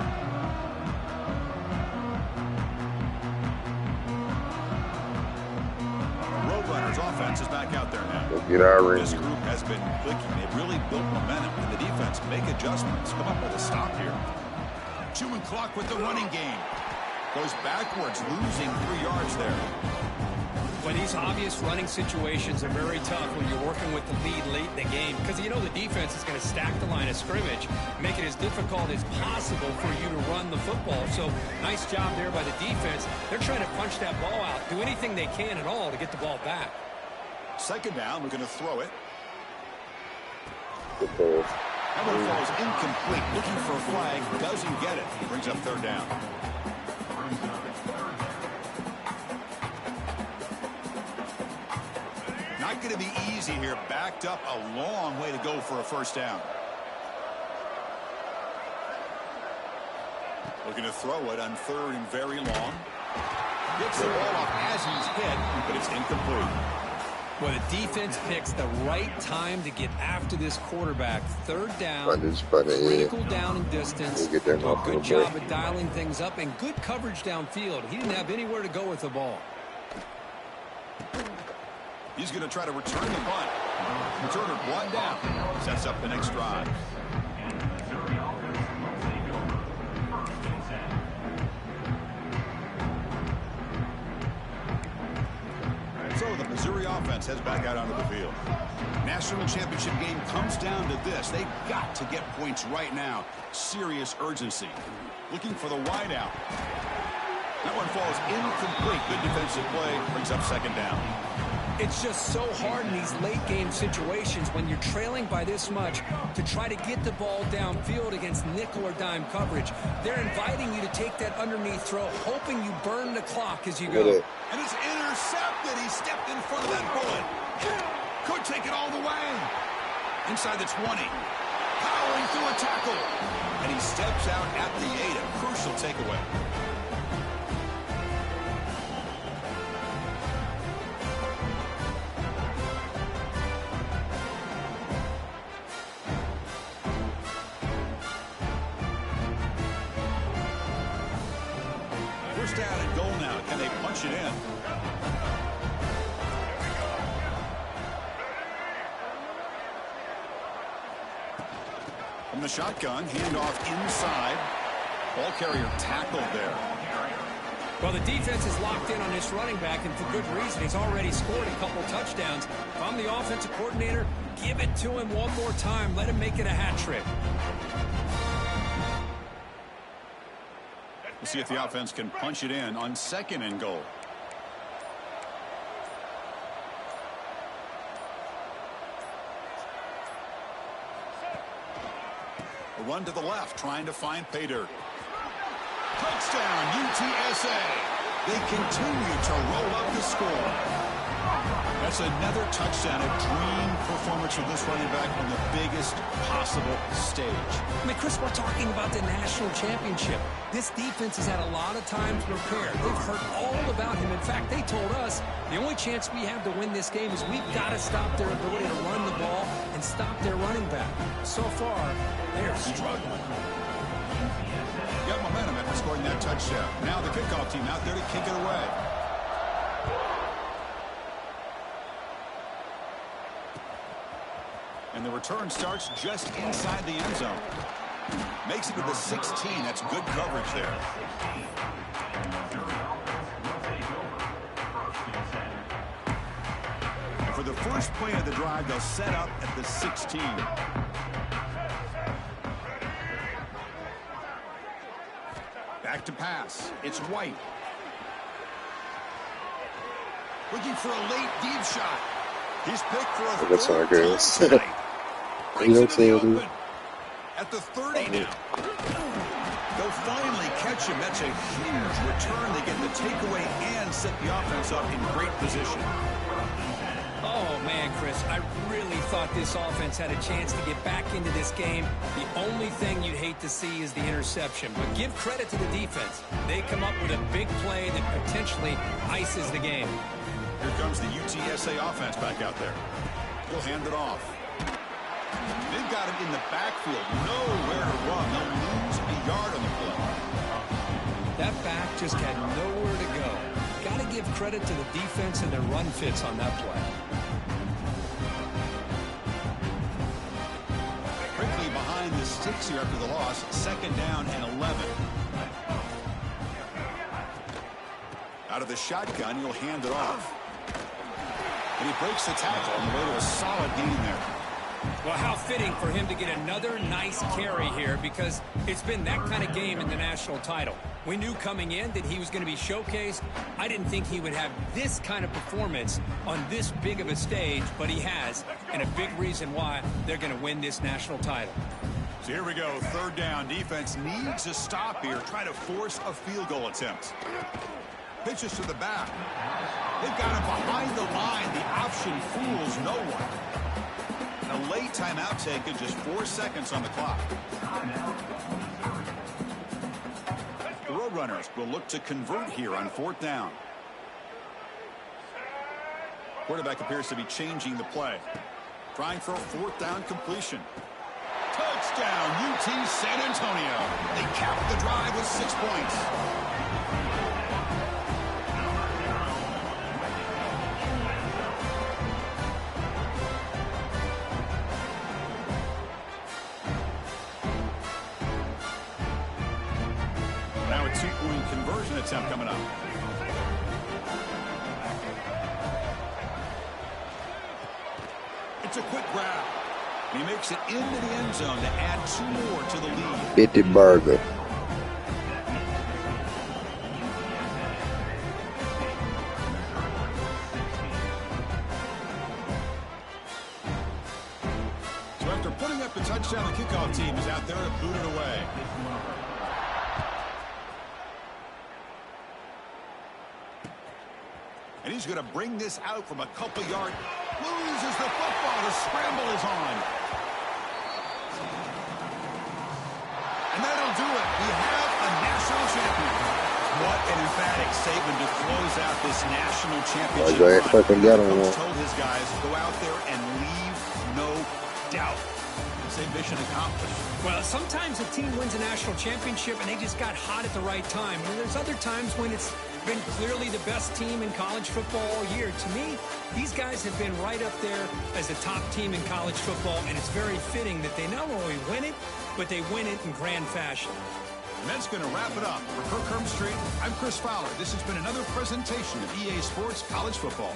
Roadrunners offense is back out there now. Go get our ring. This group has been clicking. They've really built momentum, and the defense make adjustments. Come up with a stop here. Chewing clock with the running game. Goes backwards, losing 3 yards there. Well, these obvious running situations are very tough when you're working with the lead late in the game because you know the defense is going to stack the line of scrimmage, make it as difficult as possible for you to run the football. So nice job there by the defense. They're trying to punch that ball out, do anything they can at all to get the ball back. Second down, we're going to throw it. Good pass. That one falls incomplete. Looking for a flag, doesn't get it. Brings up third down. Not going to be easy here. Backed up a long way to go for a first down. Looking to throw it on third and very long. Gets the ball off as he's hit, but it's incomplete. Well, the defense picks the right time to get after this quarterback. Third down, critical down and distance. Good job of dialing things up and good coverage downfield. He didn't have anywhere to go with the ball. He's going to try to return the punt. Returner brought down. Sets up the next drive. So the Missouri offense heads back out onto the field. National championship game comes down to this. They've got to get points right now. Serious urgency. Looking for the wideout. That one falls incomplete. Good defensive play. Brings up second down. It's just so hard in these late game situations when you're trailing by this much to try to get the ball downfield against nickel or dime coverage. They're inviting you to take that underneath throw, hoping you burn the clock as you go. And it's intercepted. He stepped in front of that bullet. Could take it all the way. Inside the 20. Powering through a tackle. And he steps out at the 8. A crucial takeaway. First down and goal now. Can they punch it in? From the shotgun, handoff inside. Ball carrier tackled there. Well, the defense is locked in on this running back, and for good reason. He's already scored a couple touchdowns. If I'm the offensive coordinator, give it to him one more time. Let him make it a hat trick. We'll see if the offense can punch it in on second and goal. A run to the left, trying to find pay dirt. Touchdown, UTSA. They continue to roll up the score. That's another touchdown, a dream performance for this running back on the biggest possible stage. I mean, Chris, we're talking about the national championship. This defense has had a lot of time to prepare. They've heard all about him. In fact, they told us the only chance we have to win this game is we've got to stop their ability to run the ball and stop their running back. So far, they are struggling. Got momentum after scoring that touchdown. Now the kickoff team out there to kick it away. And the return starts just inside the end zone. Makes it to the 16. That's good coverage there. And for the first play of the drive, they'll set up at the 16. Back to pass. It's White. Looking for a late deep shot. He's picked for a third time tonight. Breaks into the open. At the 30 now. They'll finally catch him. That's a huge return. They get the takeaway and set the offense up in great position. Oh, man, Chris, I really thought this offense had a chance to get back into this game. The only thing you'd hate to see is the interception. But give credit to the defense. They come up with a big play that potentially ices the game. Here comes the UTSA offense back out there. He'll hand it off. They've got him in the backfield. Nowhere to run. They'll lose a yard on the play. That back just had nowhere to go. Got to give credit to the defense and their run fits on that play. Quickly behind the sticks here after the loss. Second down and 11. Out of the shotgun, he'll hand it off. And he breaks the tackle on the way to a solid gain there. Well, how fitting for him to get another nice carry here, because it's been that kind of game in the national title. We knew coming in that he was going to be showcased. I didn't think he would have this kind of performance on this big of a stage, but he has, and a big reason why they're going to win this national title. So here we go, third down. Defense needs a stop here, try to force a field goal attempt. Pitches to the back. They've got him behind the line. The option fools no one. A late timeout taken, just 4 seconds on the clock. The Roadrunners will look to convert here on fourth down. Quarterback appears to be changing the play. Trying for a fourth down completion. Touchdown, UT San Antonio. They cap the drive with 6 points. Now a two-point conversion attempt coming up. It's a quick grab. He makes it into the end zone to add 2 more to the lead. Bitty burger. So after putting up the touchdown, the kickoff team is out there to boot it away. And he's going to bring this out from a couple yards. Loses the football. The scramble is on. And that'll do it. We have a national champion. What an emphatic statement to close out this national championship run. Coach told his guys, go out there and leave no doubt. Say mission accomplished. Well, sometimes a team wins a national championship and they just got hot at the right time. And there's other times when it's been clearly the best team in college football all year. To me, these guys have been right up there as a top team in college football, and it's very fitting that they not only win it, but they win it in grand fashion. And that's going to wrap it up. For Kirk Hermstreet, I'm Chris Fowler. This has been another presentation of EA Sports College Football.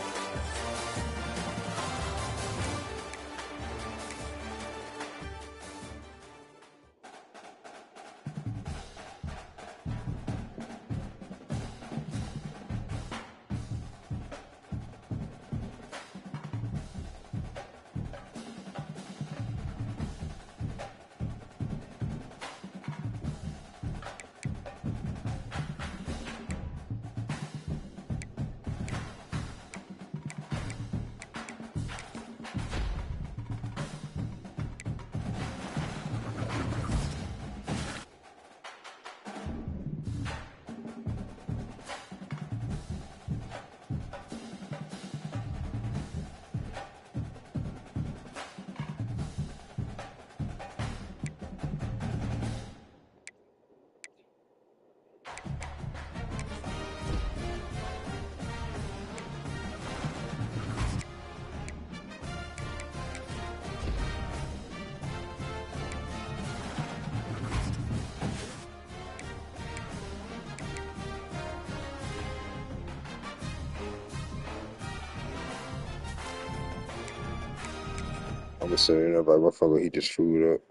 I'm just saying, about motherfucker, he just screwed up.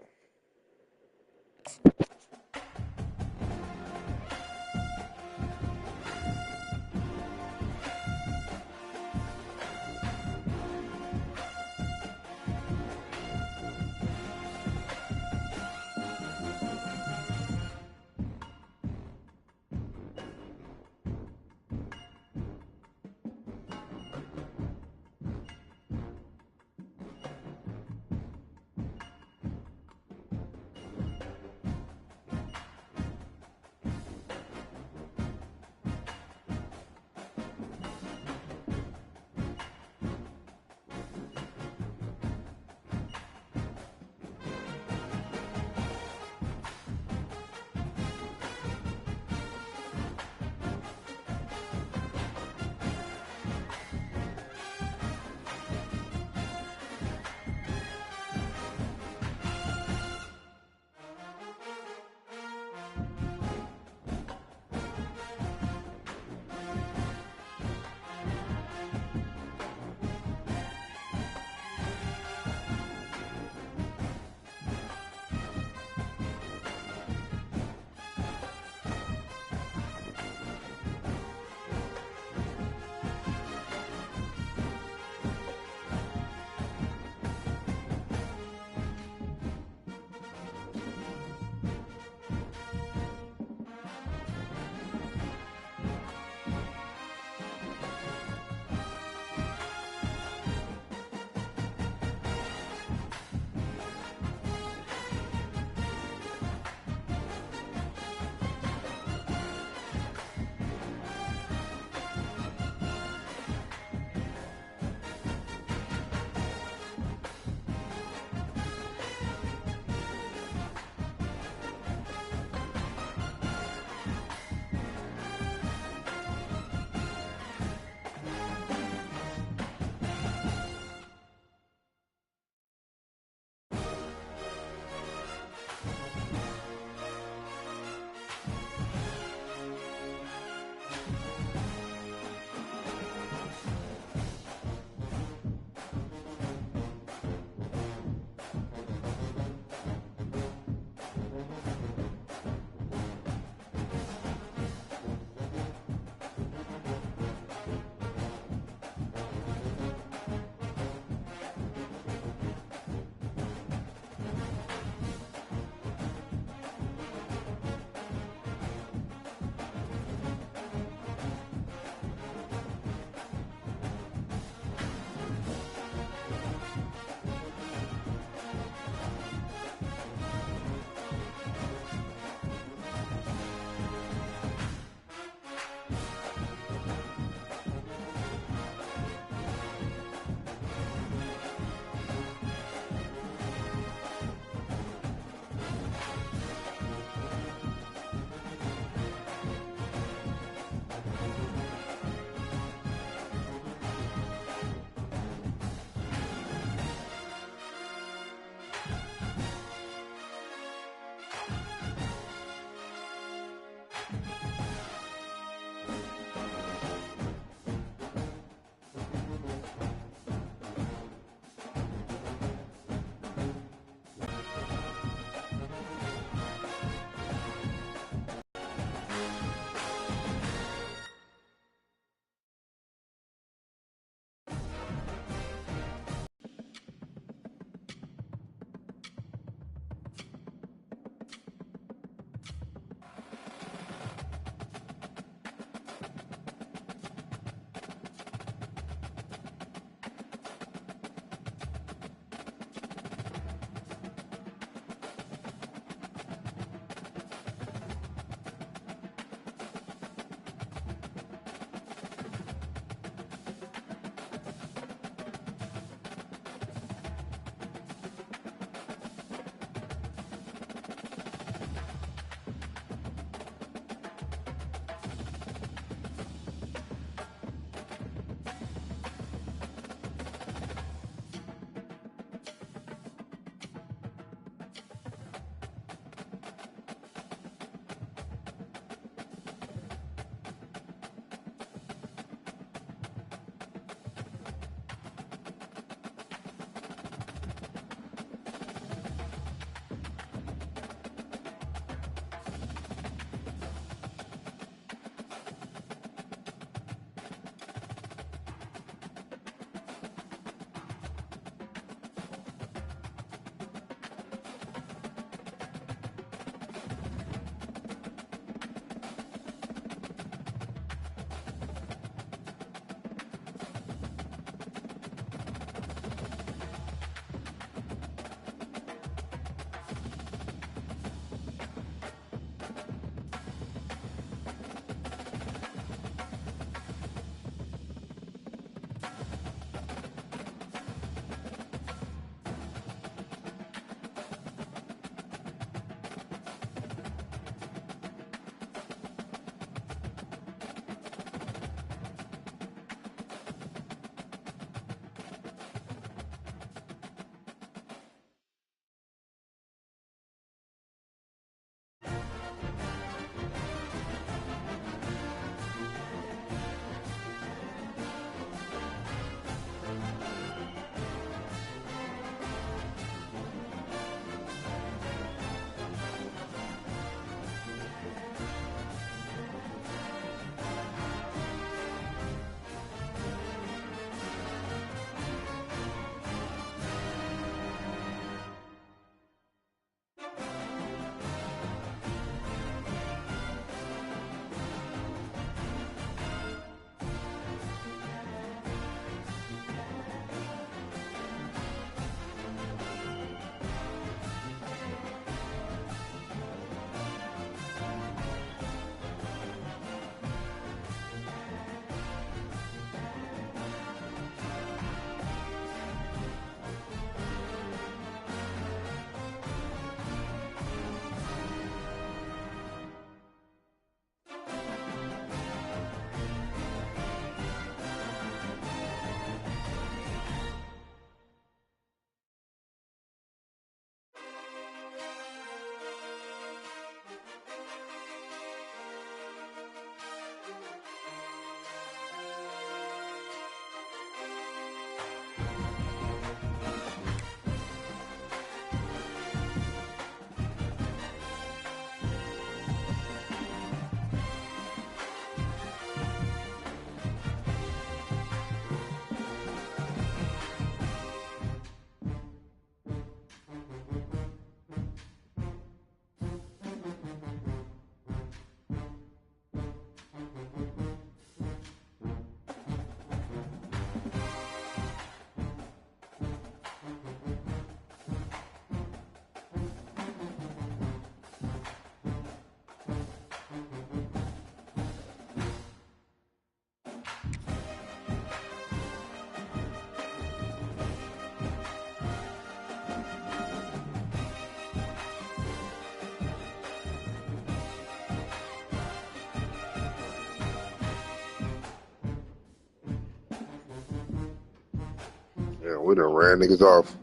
Yeah, we done ran niggas off.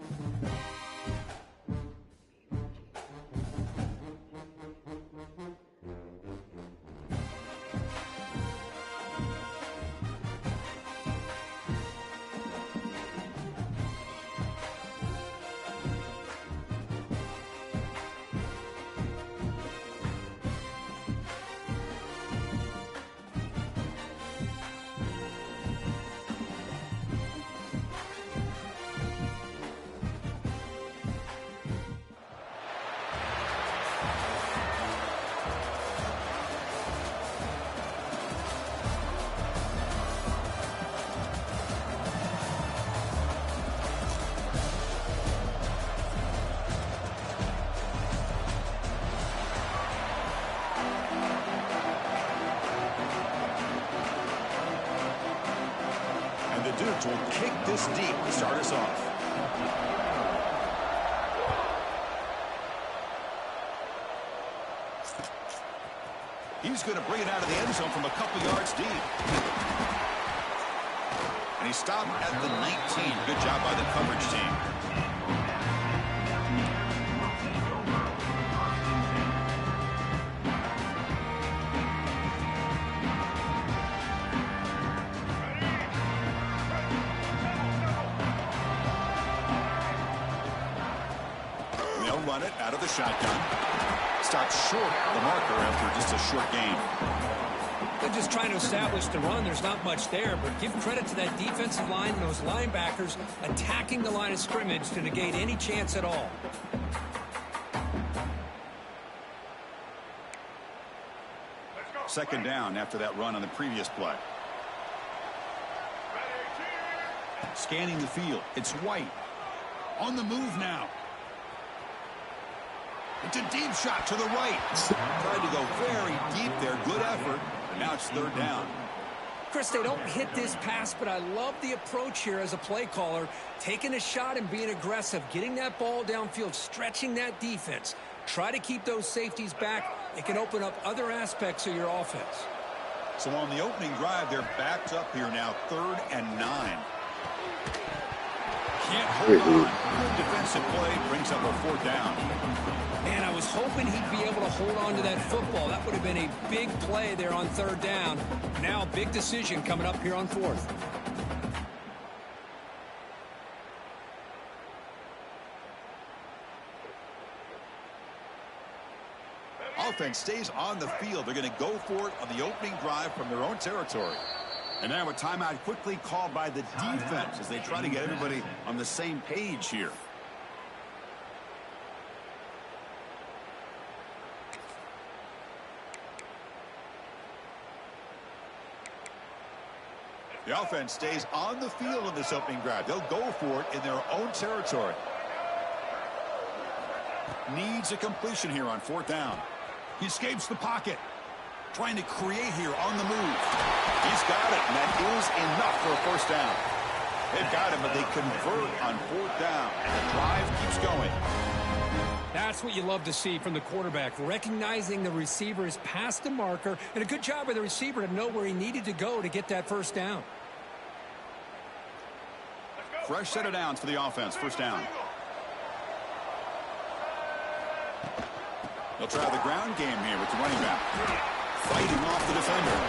The Dukes will kick this deep to start us off. He's going to bring it out of the end zone from a couple yards deep. And he stopped at the 19. Good job by the coverage team. Run it out of the shotgun. Stops short of the marker after just a short gain. They're just trying to establish the run. There's not much there, but give credit to that defensive line and those linebackers attacking the line of scrimmage to negate any chance at all. Second down after that run on the previous play. Scanning the field. It's White. On the move now. It's a deep shot to the right. Tried to go very deep there. Good effort. But now it's third down. Chris, they don't hit this pass, but I love the approach here as a play caller. Taking a shot and being aggressive. Getting that ball downfield. Stretching that defense. Try to keep those safeties back. It can open up other aspects of your offense. So on the opening drive, they're backed up here now. 3rd and 9. Can't hold on. Good defensive play. Brings up a 4th down. Man, I was hoping he'd be able to hold on to that football. That would have been a big play there on 3rd down. Now, big decision coming up here on 4th. Offense stays on the field. They're going to go for it on the opening drive from their own territory. And now a timeout quickly called by the defense as they try to get everybody on the same page here. The offense stays on the field in this opening drive. They'll go for it in their own territory. Needs a completion here on 4th down. He escapes the pocket. Trying to create here on the move. He's got it, and that is enough for a 1st down. They've got him, but they convert on 4th down. And the drive keeps going. That's what you love to see from the quarterback, recognizing the receiver is past the marker, and a good job by the receiver to know where he needed to go to get that 1st down. Fresh set of downs for the offense. 1st down. They'll try the ground game here with the running back. Fighting off the defender.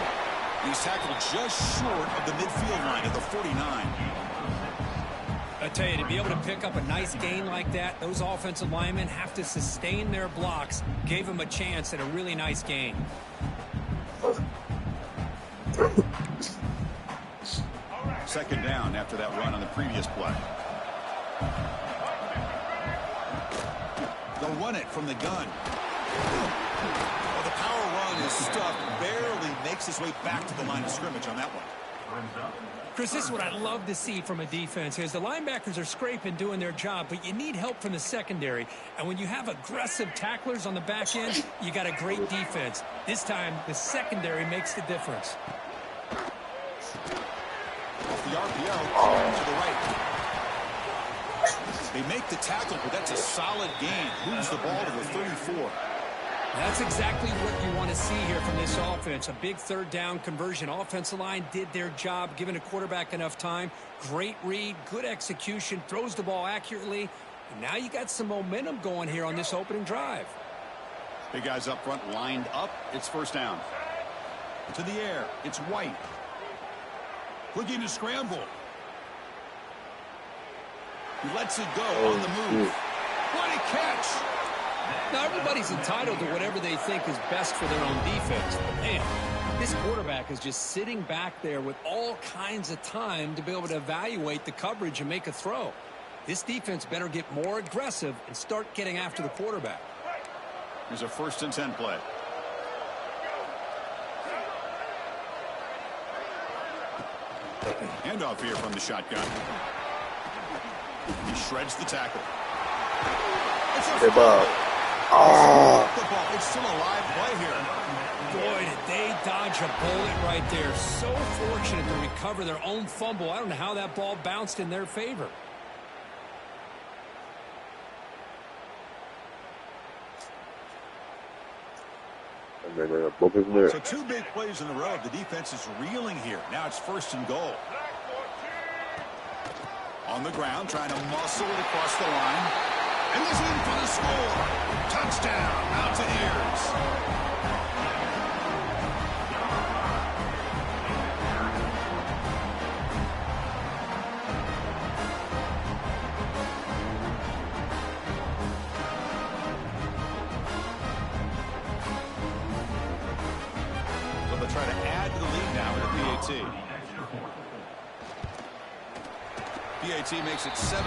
He's tackled just short of the midfield line at the 49. I tell you, to be able to pick up a nice gain like that, those offensive linemen have to sustain their blocks. Gave him a chance at a really nice gain. Second down after that run on the previous play. They'll run it from the gun. Well, the power run is stuffed. Barely makes his way back to the line of scrimmage on that one. Chris, this is what I love to see from a defense is the linebackers are scraping, doing their job, but you need help from the secondary. And when you have aggressive tacklers on the back end, you got a great defense. This time, the secondary makes the difference. Off the RPO to the right. They make the tackle, but that's a solid gain. Moves the ball to the 34. That's exactly what you want to see here from this offense. A big third down conversion. Offensive line did their job, giving a quarterback enough time. Great read, good execution, throws the ball accurately. And now you got some momentum going here on this opening drive. Big guys up front lined up. It's first down. To the air. It's White. Looking to scramble. He lets it go on the move. What a catch! Now, everybody's entitled to whatever they think is best for their own defense. But, man, this quarterback is just sitting back there with all kinds of time to be able to evaluate the coverage and make a throw. This defense better get more aggressive and start getting after the quarterback. Here's a 1st and 10 play. Handoff here from the shotgun. He shreds the tackle. It's a Bob. football. It's still a live play here. Boy, did they dodge a bullet right there. So fortunate to recover their own fumble. I don't know how that ball bounced in their favor. So 2 big plays in a row. The defense is reeling here. Now it's 1st and goal. On the ground, trying to muscle it across the line. And he's in for the score. Touchdown, Mountaineers. So they'll try to add to the lead now with a BAT. BAT makes it 7-0.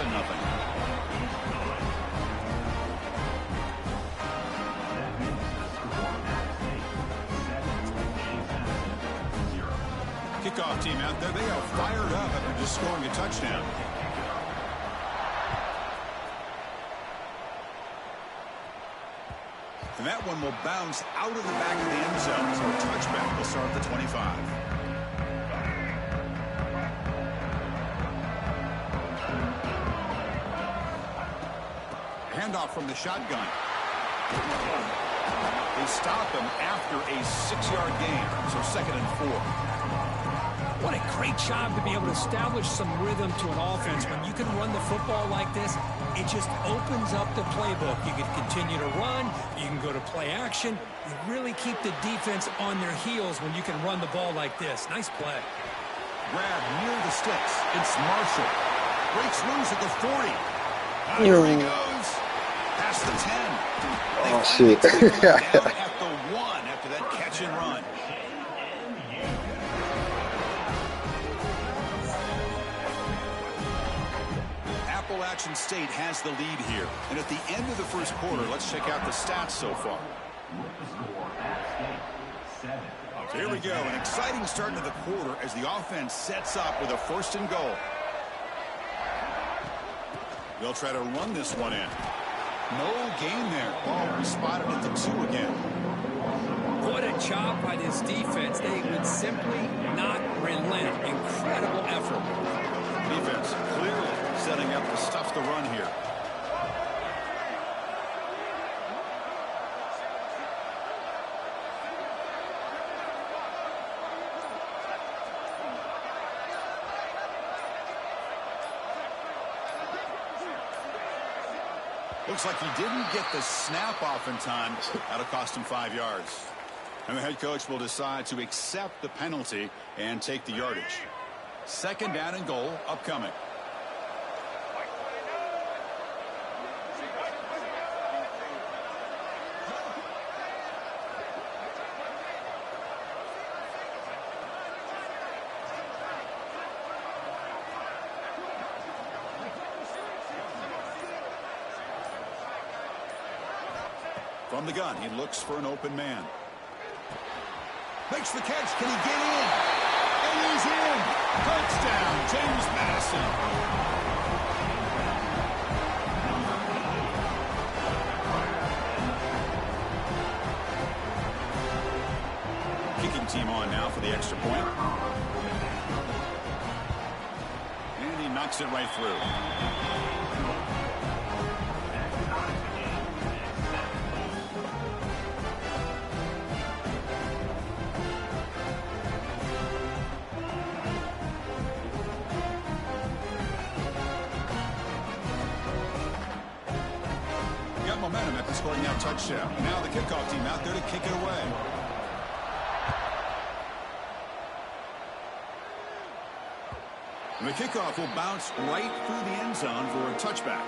Kickoff team out there. They are fired up after just scoring a touchdown. And that one will bounce out of the back of the end zone. So a touchback will start at the 25. Handoff from the shotgun. They stop him after a 6-yard gain. So 2nd and 4. What a great job to be able to establish some rhythm to an offense. When you can run the football like this, it just opens up the playbook. You can continue to run. You can go to play action. You really keep the defense on their heels when you can run the ball like this. Nice play. Grab near the sticks. It's Marshall. Breaks loose at the 40. Here he goes. Past the 10. Oh, shit. Down at the 1 after that catch and run. Appalachian State has the lead here. And at the end of the first quarter, let's check out the stats so far. So here we go. An exciting start to the quarter as the offense sets up with a 1st and goal. They'll try to run this one in. No gain there. Ball spotted at the 2 again. What a job by this defense. They would simply not relent. Incredible effort. Defense clearly setting up to stuff the run here. Looks like he didn't get the snap off in time. That'll cost him 5 yards. And the head coach will decide to accept the penalty and take the yardage. 2nd down and goal upcoming. From the gun, he looks for an open man. Makes the catch. Can he get in? And he's in. Touchdown, James Madison. Kicking team on now for the extra point. And he knocks it right through. scoring that touchdown. Now the kickoff team out there to kick it away. And the kickoff will bounce right through the end zone for a touchback.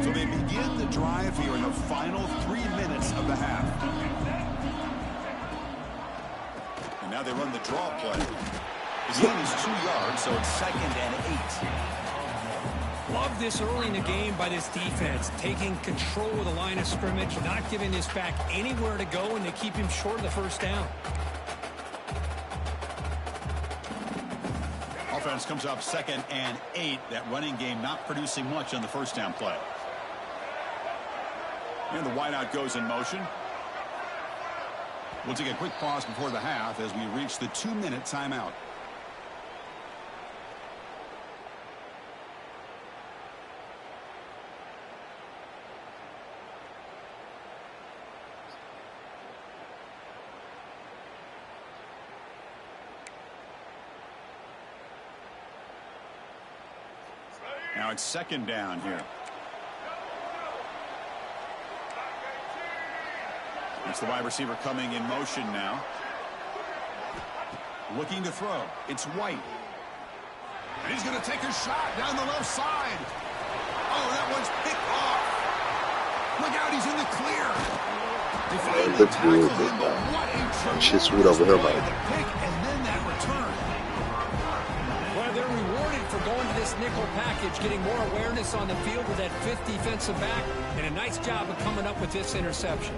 So they begin the drive here in the final 3 minutes of the half. And now they run the draw play. The gain is 2 yards, so it's 2nd and 8. Love this early in the game by this defense, taking control of the line of scrimmage, not giving this back anywhere to go, and they keep him short of the first down. Offense comes up 2nd and 8. That running game not producing much on the first down play. And the wideout goes in motion. We'll take a quick pause before the half as we reach the 2-minute timeout. Now it's 2nd down here. It's the wide receiver coming in motion now. Looking to throw. It's White. And he's going to take a shot down the left side. Oh, that one's picked off. Look out, he's in the clear. They finally tackle him, but what a tremendous sweet over here, play. man. The pick and then that return. Well, they're rewarded for going to this nickel package, getting more awareness on the field with that 5th defensive back, and a nice job of coming up with this interception.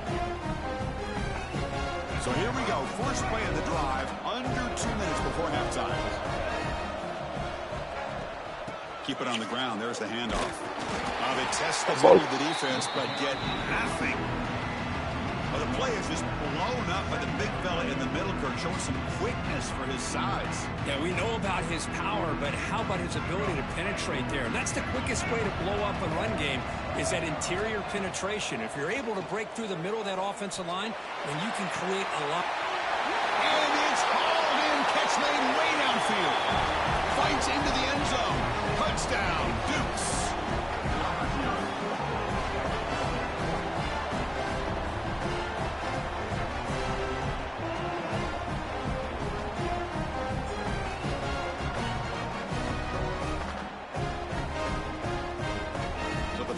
So here we go. First play of the drive, under 2 minutes before halftime. Keep it on the ground. There's the handoff. They test the middle of the defense, but get nothing. Well, the play is just blown up by the big fella in the middle, Kirk, showing some quickness for his size. Yeah, we know about his power, but how about his ability to penetrate there? And that's the quickest way to blow up a run game, is that interior penetration. If you're able to break through the middle of that offensive line, then you can create a lot. And it's hauled in, catch made way downfield. Fights into the end zone. Touchdown, Dukes.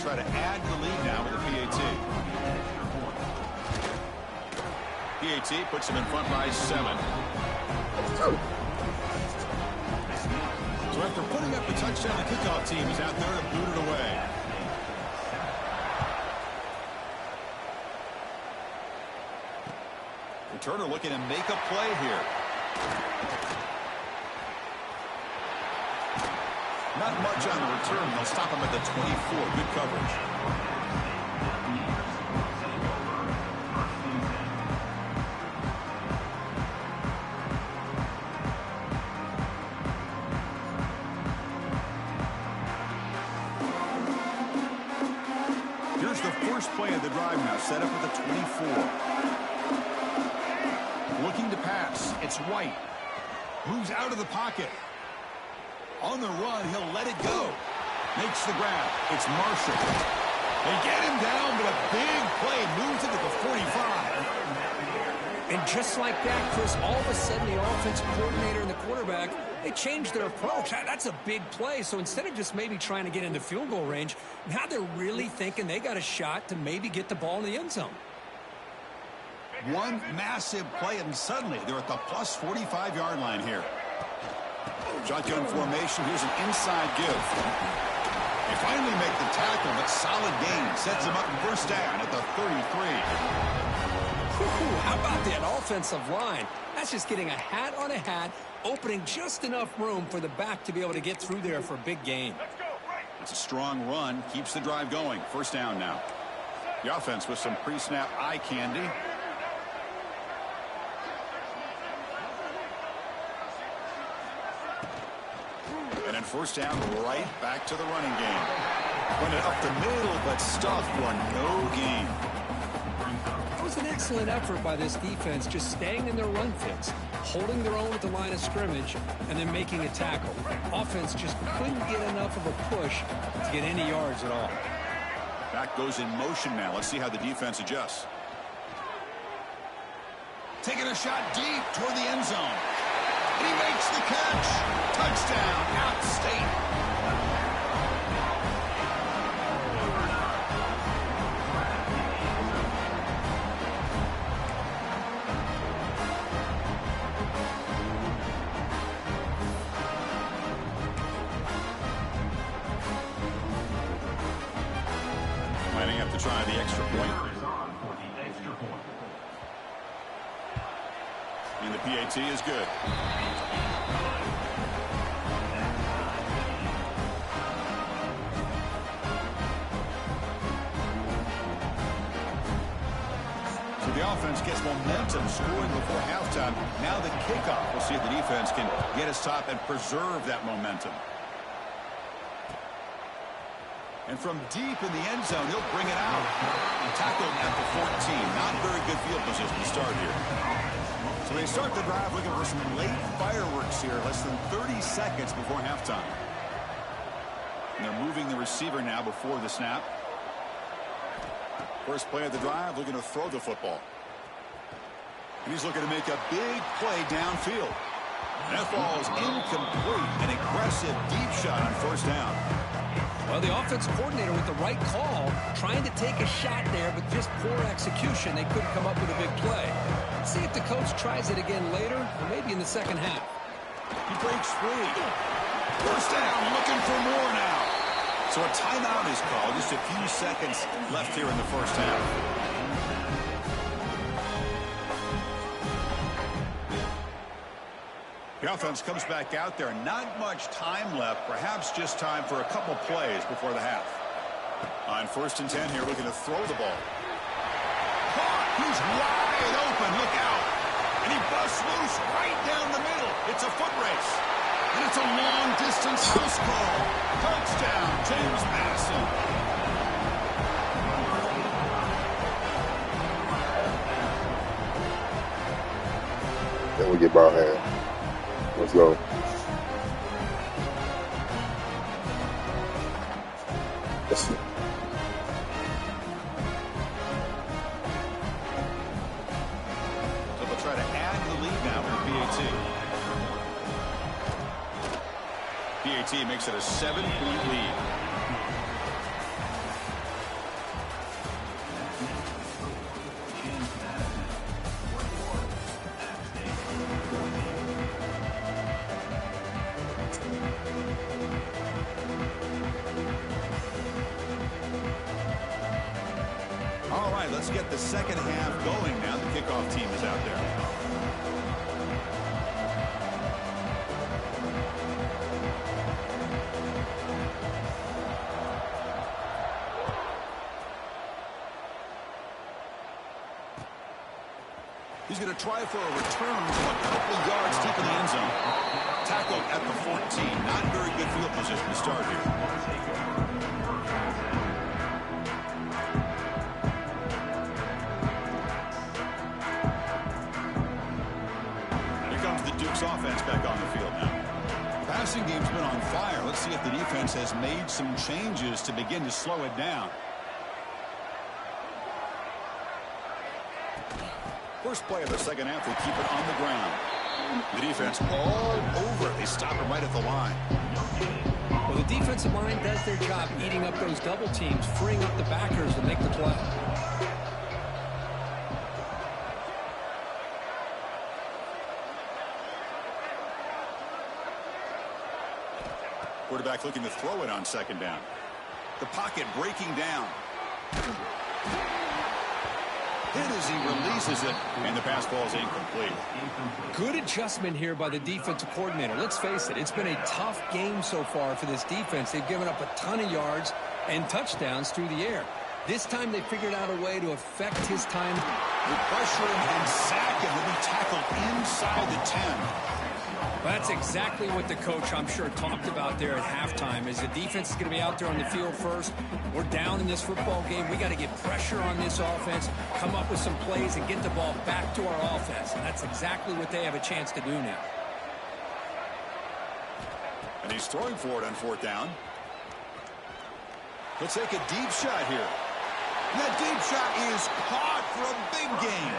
Try to add the lead now with the PAT. PAT puts him in front by 7. So after putting up the touchdown, the kickoff team is out there to boot it away. Returner looking to make a play here. Not much on the return. They'll stop him at the 24. Good coverage. Here's the first play of the drive now. Set up at the 24. Looking to pass. It's White. Moves out of the pocket. On the run, he'll let it go. Makes the grab. It's Marshall. They get him down, but a big play moves it to the 45. And just like that, Chris, all of a sudden the offensive coordinator and the quarterback, they changed their approach. That's a big play. So instead of just maybe trying to get into field goal range, now they're really thinking they got a shot to maybe get the ball in the end zone. One massive play, and suddenly they're at the plus 45-yard line here. Shotgun formation. Here's an inside give. They finally make the tackle, but solid gain. Sets him up in first down at the 33. How about that offensive line? That's just getting a hat on a hat, opening just enough room for the back to be able to get through there for a big gain. It's a strong run. Keeps the drive going. First down now. The offense with some pre-snap eye candy. And then first down, right back to the running game. Run it up the middle, but stuffed for no gain. It was an excellent effort by this defense, just staying in their run fits, holding their own at the line of scrimmage, and then making a tackle. Offense just couldn't get enough of a push to get any yards at all. Back goes in motion now. Let's see how the defense adjusts. Taking a shot deep toward the end zone. And he makes the catch. Touchdown, Out State. Lining up to try the extra point. And the PAT is good. So the offense gets momentum scoring before halftime. Now the kickoff. We'll see if the defense can get a stop and preserve that momentum. And from deep in the end zone, he'll bring it out. Tackled at the 14. Not very good field position to start here. So they start the drive looking for some late fireworks here. Less than 30 seconds before halftime. And they're moving the receiver now before the snap. First play of the drive, looking to throw the football. And he's looking to make a big play downfield. And that ball is incomplete. An aggressive deep shot on first down. Well, the offensive coordinator with the right call, trying to take a shot there, but just poor execution. They couldn't come up with a big play. Let's see if the coach tries it again later, or maybe in the second half. He breaks free. First down, looking for more now. So a timeout is called. Just a few seconds left here in the first half. The offense comes back out there. Not much time left. Perhaps just time for a couple plays before the half. On 1st and 10 here, looking to throw the ball. Caught. He's wide open. Look out. And he busts loose right down the middle. It's a foot race. And it's a long-distance house call. Touchdown, James Madison. Then we get ball hand. Let's go. Let's see. So they'll try to add the lead now for BAT. BAT makes it a 7-point lead. All right, let's get the second half going now. The kickoff team is out there. He's going to try for a return from a couple yards deep in the end zone. Tackled at the 14. Not very good field position to start here. Offense back on the field now. Passing game's been on fire. Let's see if the defense has made some changes to begin to slow it down. First play of the second half, they keep it on the ground. The defense all over it. They stop it right at the line. Well, the defensive line does their job eating up those double teams, freeing up the backers to make the play. Quarterback looking to throw it on second down. The pocket breaking down. Hit as he releases it, and the pass ball is incomplete. Good adjustment here by the defensive coordinator. Let's face it, it's been a tough game so far for this defense. They've given up a ton of yards and touchdowns through the air. This time they figured out a way to affect his time. They pressure him and sack him. He'll be tackled inside the 10. Well, that's exactly what the coach, I'm sure, talked about there at halftime, is the defense is going to be out there on the field first. We're down in this football game. We got to get pressure on this offense, come up with some plays, and get the ball back to our offense. And that's exactly what they have a chance to do now. And he's throwing for it on 4th down. He'll take a deep shot here. And that deep shot is caught for a big gain.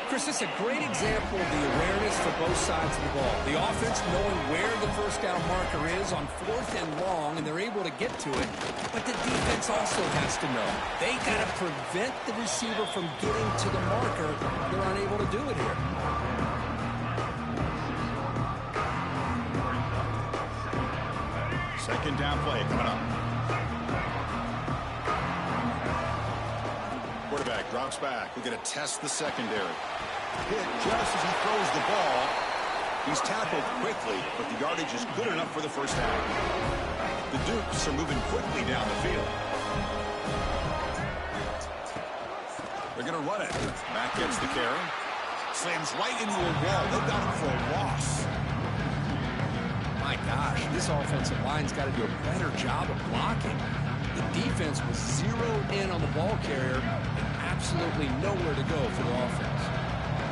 Chris, this is a great example of the awareness for both sides of the ball. The offense knowing where the first down marker is on 4th and long, and they're able to get to it. But the defense also has to know. They got to prevent the receiver from getting to the marker. They're unable to do it here. Second down play coming up. Quarterback drops back. We're going to test the secondary. Hit just as he throws the ball. He's tackled quickly, but the yardage is good enough for the first down. The Dukes are moving quickly down the field. They're going to run it. Mack gets the carry. Slams right into a wall. They've got him for a loss. My gosh, this offensive line's got to do a better job of blocking. The defense was zeroed in on the ball carrier and absolutely nowhere to go for the offense.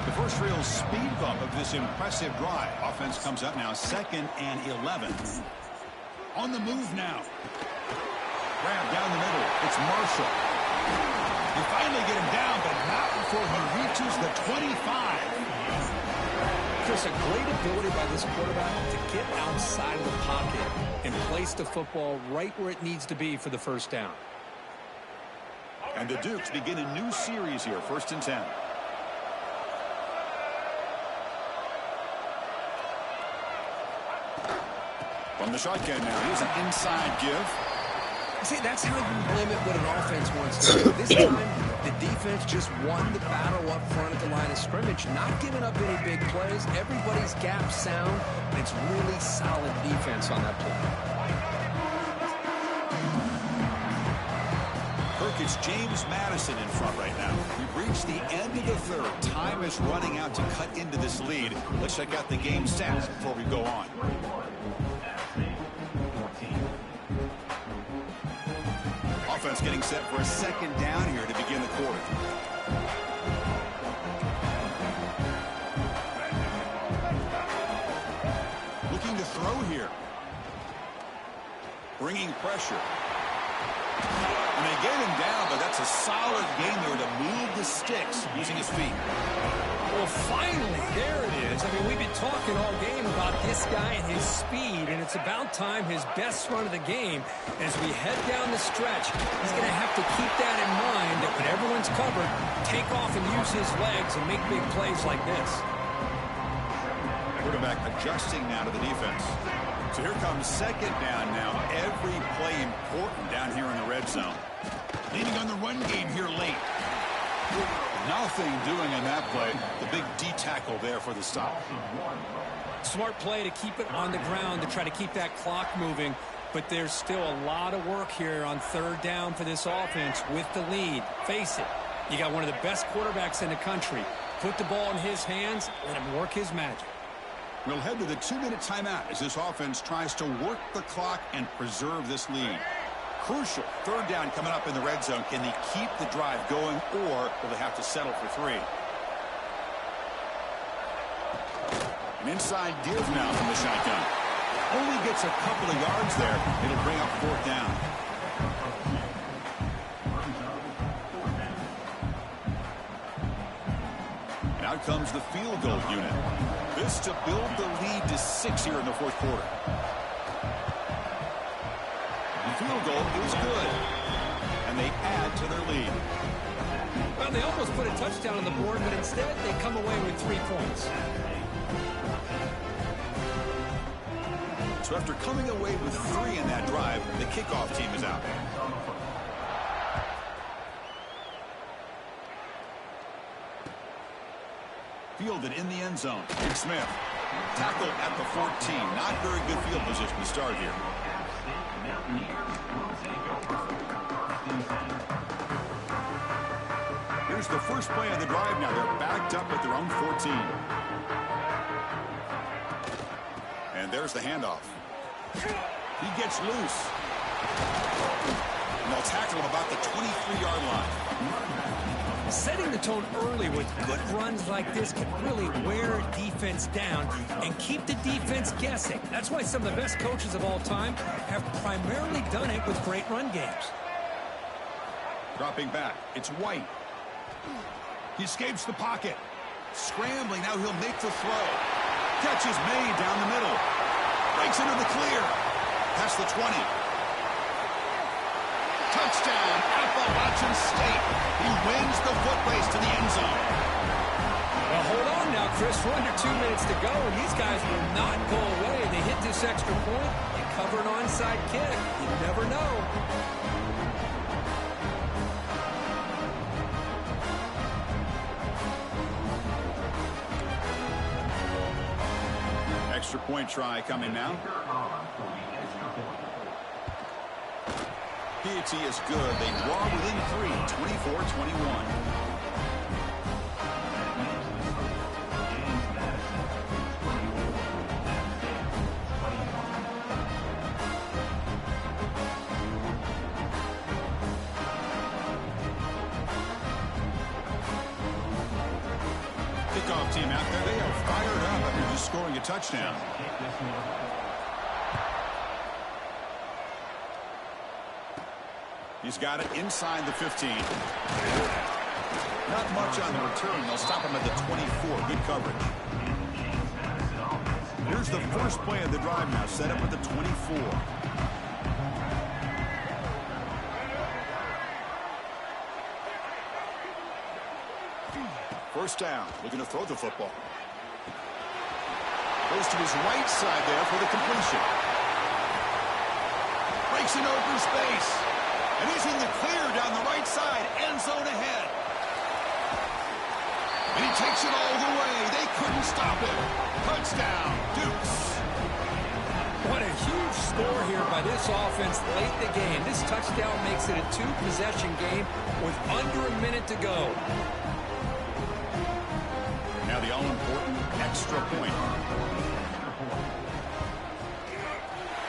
The first real speed bump of this impressive drive. Offense comes up now 2nd and 11. On the move now. Grab down the middle. It's Marshall. You finally get him down, but not before he reaches the 25. Chris, a great ability by this quarterback to get outside of the pocket and place the football right where it needs to be for the first down. And the Dukes begin a new series here, 1st and 10. From the shotgun now, here's an inside give. See, that's how you limit what an offense wants to do. This time, the defense just won the battle up front at the line of scrimmage, not giving up any big plays. Everybody's gap sound, and it's really solid defense on that play. Kirk, it's James Madison in front right now. We've reached the end of the 3rd. Time is running out to cut into this lead. Let's check out the game stats before we go on. Offense getting set for a 2nd down here to begin the quarter. Looking to throw here. Bringing pressure. And they get him down, but that's a solid game there to move the sticks using his feet. Well, finally, there it is. I mean, we've been talking all game about this guy and his speed, and it's about time his best run of the game. As we head down the stretch, he's going to have to keep that in mind, that when everyone's covered, take off and use his legs and make big plays like this. Quarterback adjusting now to the defense. So here comes 2nd down now. Every play important down here in the red zone. Leaning on the run game here late. Nothing doing on that play. The big D tackle there for the stop. Smart play to keep it on the ground to try to keep that clock moving. But there's still a lot of work here on 3rd down for this offense with the lead. Face it, you got one of the best quarterbacks in the country. Put the ball in his hands, let him work his magic. We'll head to the 2-minute timeout as this offense tries to work the clock and preserve this lead. Crucial 3rd down coming up in the red zone. Can they keep the drive going, or will they have to settle for 3? An inside give now from the shotgun. Only gets a couple of yards there. It'll bring up 4th down. And out comes the field goal unit. This to build the lead to 6 here in the 4th quarter. The field goal is good. And they add to their lead. Well, they almost put a touchdown on the board, but instead they come away with 3 points. So after coming away with 3 in that drive, the kickoff team is out. Fielded in the end zone. Big Smith. Tackle at the 14. Not very good field position to start here. Here's the first play of the drive now. They're backed up at their own 14. And there's the handoff. He gets loose. And they'll tackle him about the 23-yard line. Setting the tone early with good runs like this can really wear a defense down and keep the defense guessing. That's why some of the best coaches of all time have primarily done it with great run games. Dropping back, it's White. He escapes the pocket. Scrambling, now he'll make the throw. Catch is made down the middle. Breaks into the clear. Past the 20. Touchdown, Appalachian State. He wins the foot race to the end zone. Well, hold on now, Chris. We're under 2 minutes to go, and these guys will not go away. They hit this extra point. You cover an onside kick. You never know. Extra point try coming now. BTA is good. They draw within 3, 24-21. Kickoff team out there. They are fired up after just scoring a touchdown. He's got it inside the 15. Not much on the return. They'll stop him at the 24. Good coverage. Here's the first play of the drive now. Set up at the 24. First down. Looking to throw the football. Goes to his right side there for the completion. Breaks in open space. And he's in the clear down the right side. End zone ahead. And he takes it all the way. They couldn't stop him. Touchdown, Dukes. What a huge score here by this offense late in the game. This touchdown makes it a 2-possession game with under a minute to go. Now the all-important extra point.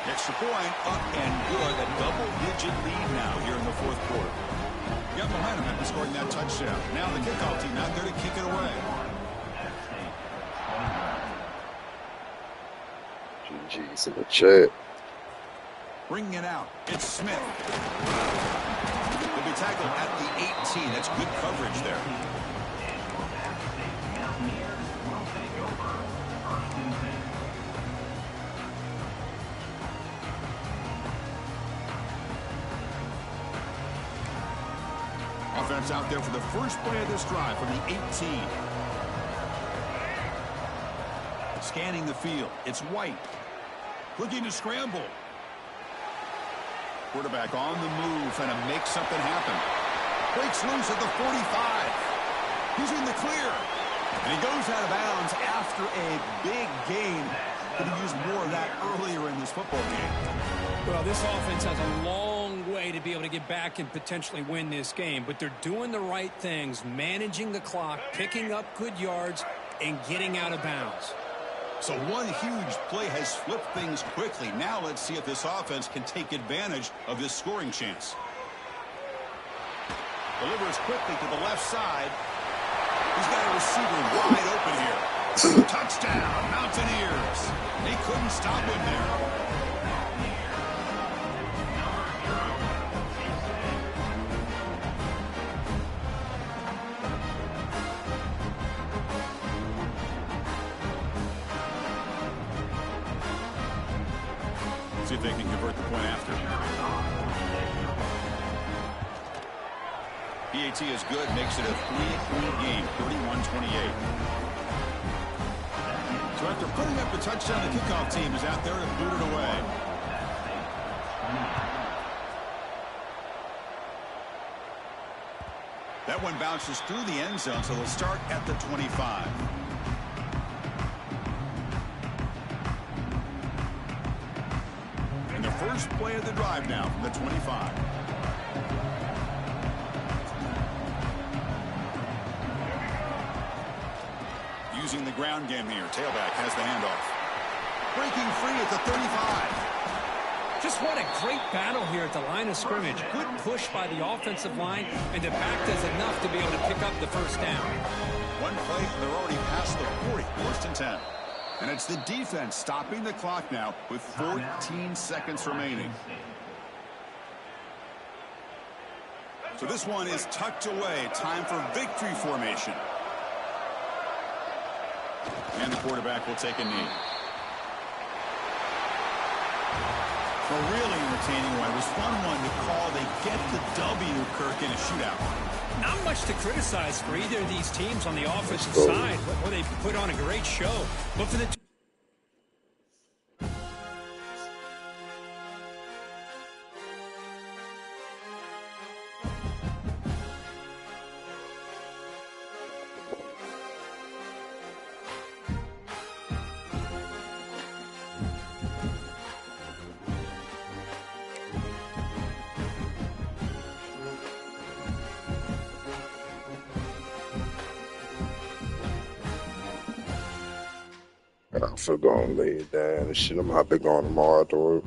Extra point, up and good. A double-digit lead now here in the fourth quarter. Got momentum after scoring that touchdown. Now the kickoff team out there to kick it away. GG's in the chat. Bringing it out, it's Smith. He'll be tackled at the 18. That's good coverage there. Offense out there for the first play of this drive from the 18. Scanning the field. It's White. Looking to scramble. Quarterback on the move, trying to make something happen. Breaks loose at the 45. He's in the clear. And he goes out of bounds after a big gain. Could have used more of that earlier in this football game. Well, this offense has a long way to be able to get back and potentially win this game, but they're doing the right things, managing the clock, picking up good yards, and getting out of bounds. So one huge play has flipped things quickly. Now let's see if this offense can take advantage of this scoring chance. Delivers quickly to the left side. He's got a receiver wide open here. Touchdown, Mountaineers. They couldn't stop him there. See if they can convert the point after. BAT is good, makes it a 3-point game, 31-28. So after putting up the touchdown, the kickoff team is out there to boot it away. That one bounces through the end zone, so they'll start at the 25. And the first play of the drive now from the 25. Using the ground game here. Tailback has the handoff. Breaking free at the 35. Just what a great battle here at the line of scrimmage. Good push by the offensive line, and the back does enough to be able to pick up the first down. One play, and they're already past the 40, first and 10. And it's the defense stopping the clock now with 14 seconds remaining. So this one is tucked away. Time for victory formation. And the quarterback will take a knee. A really entertaining one. It was fun one to call. They get the W, Kirk, in a shootout. Not much to criticize for either of these teams on the offensive side. Well, they put on a great show. But for the I'm still gonna lay it down and shit. I'm gonna hop back on tomorrow after work.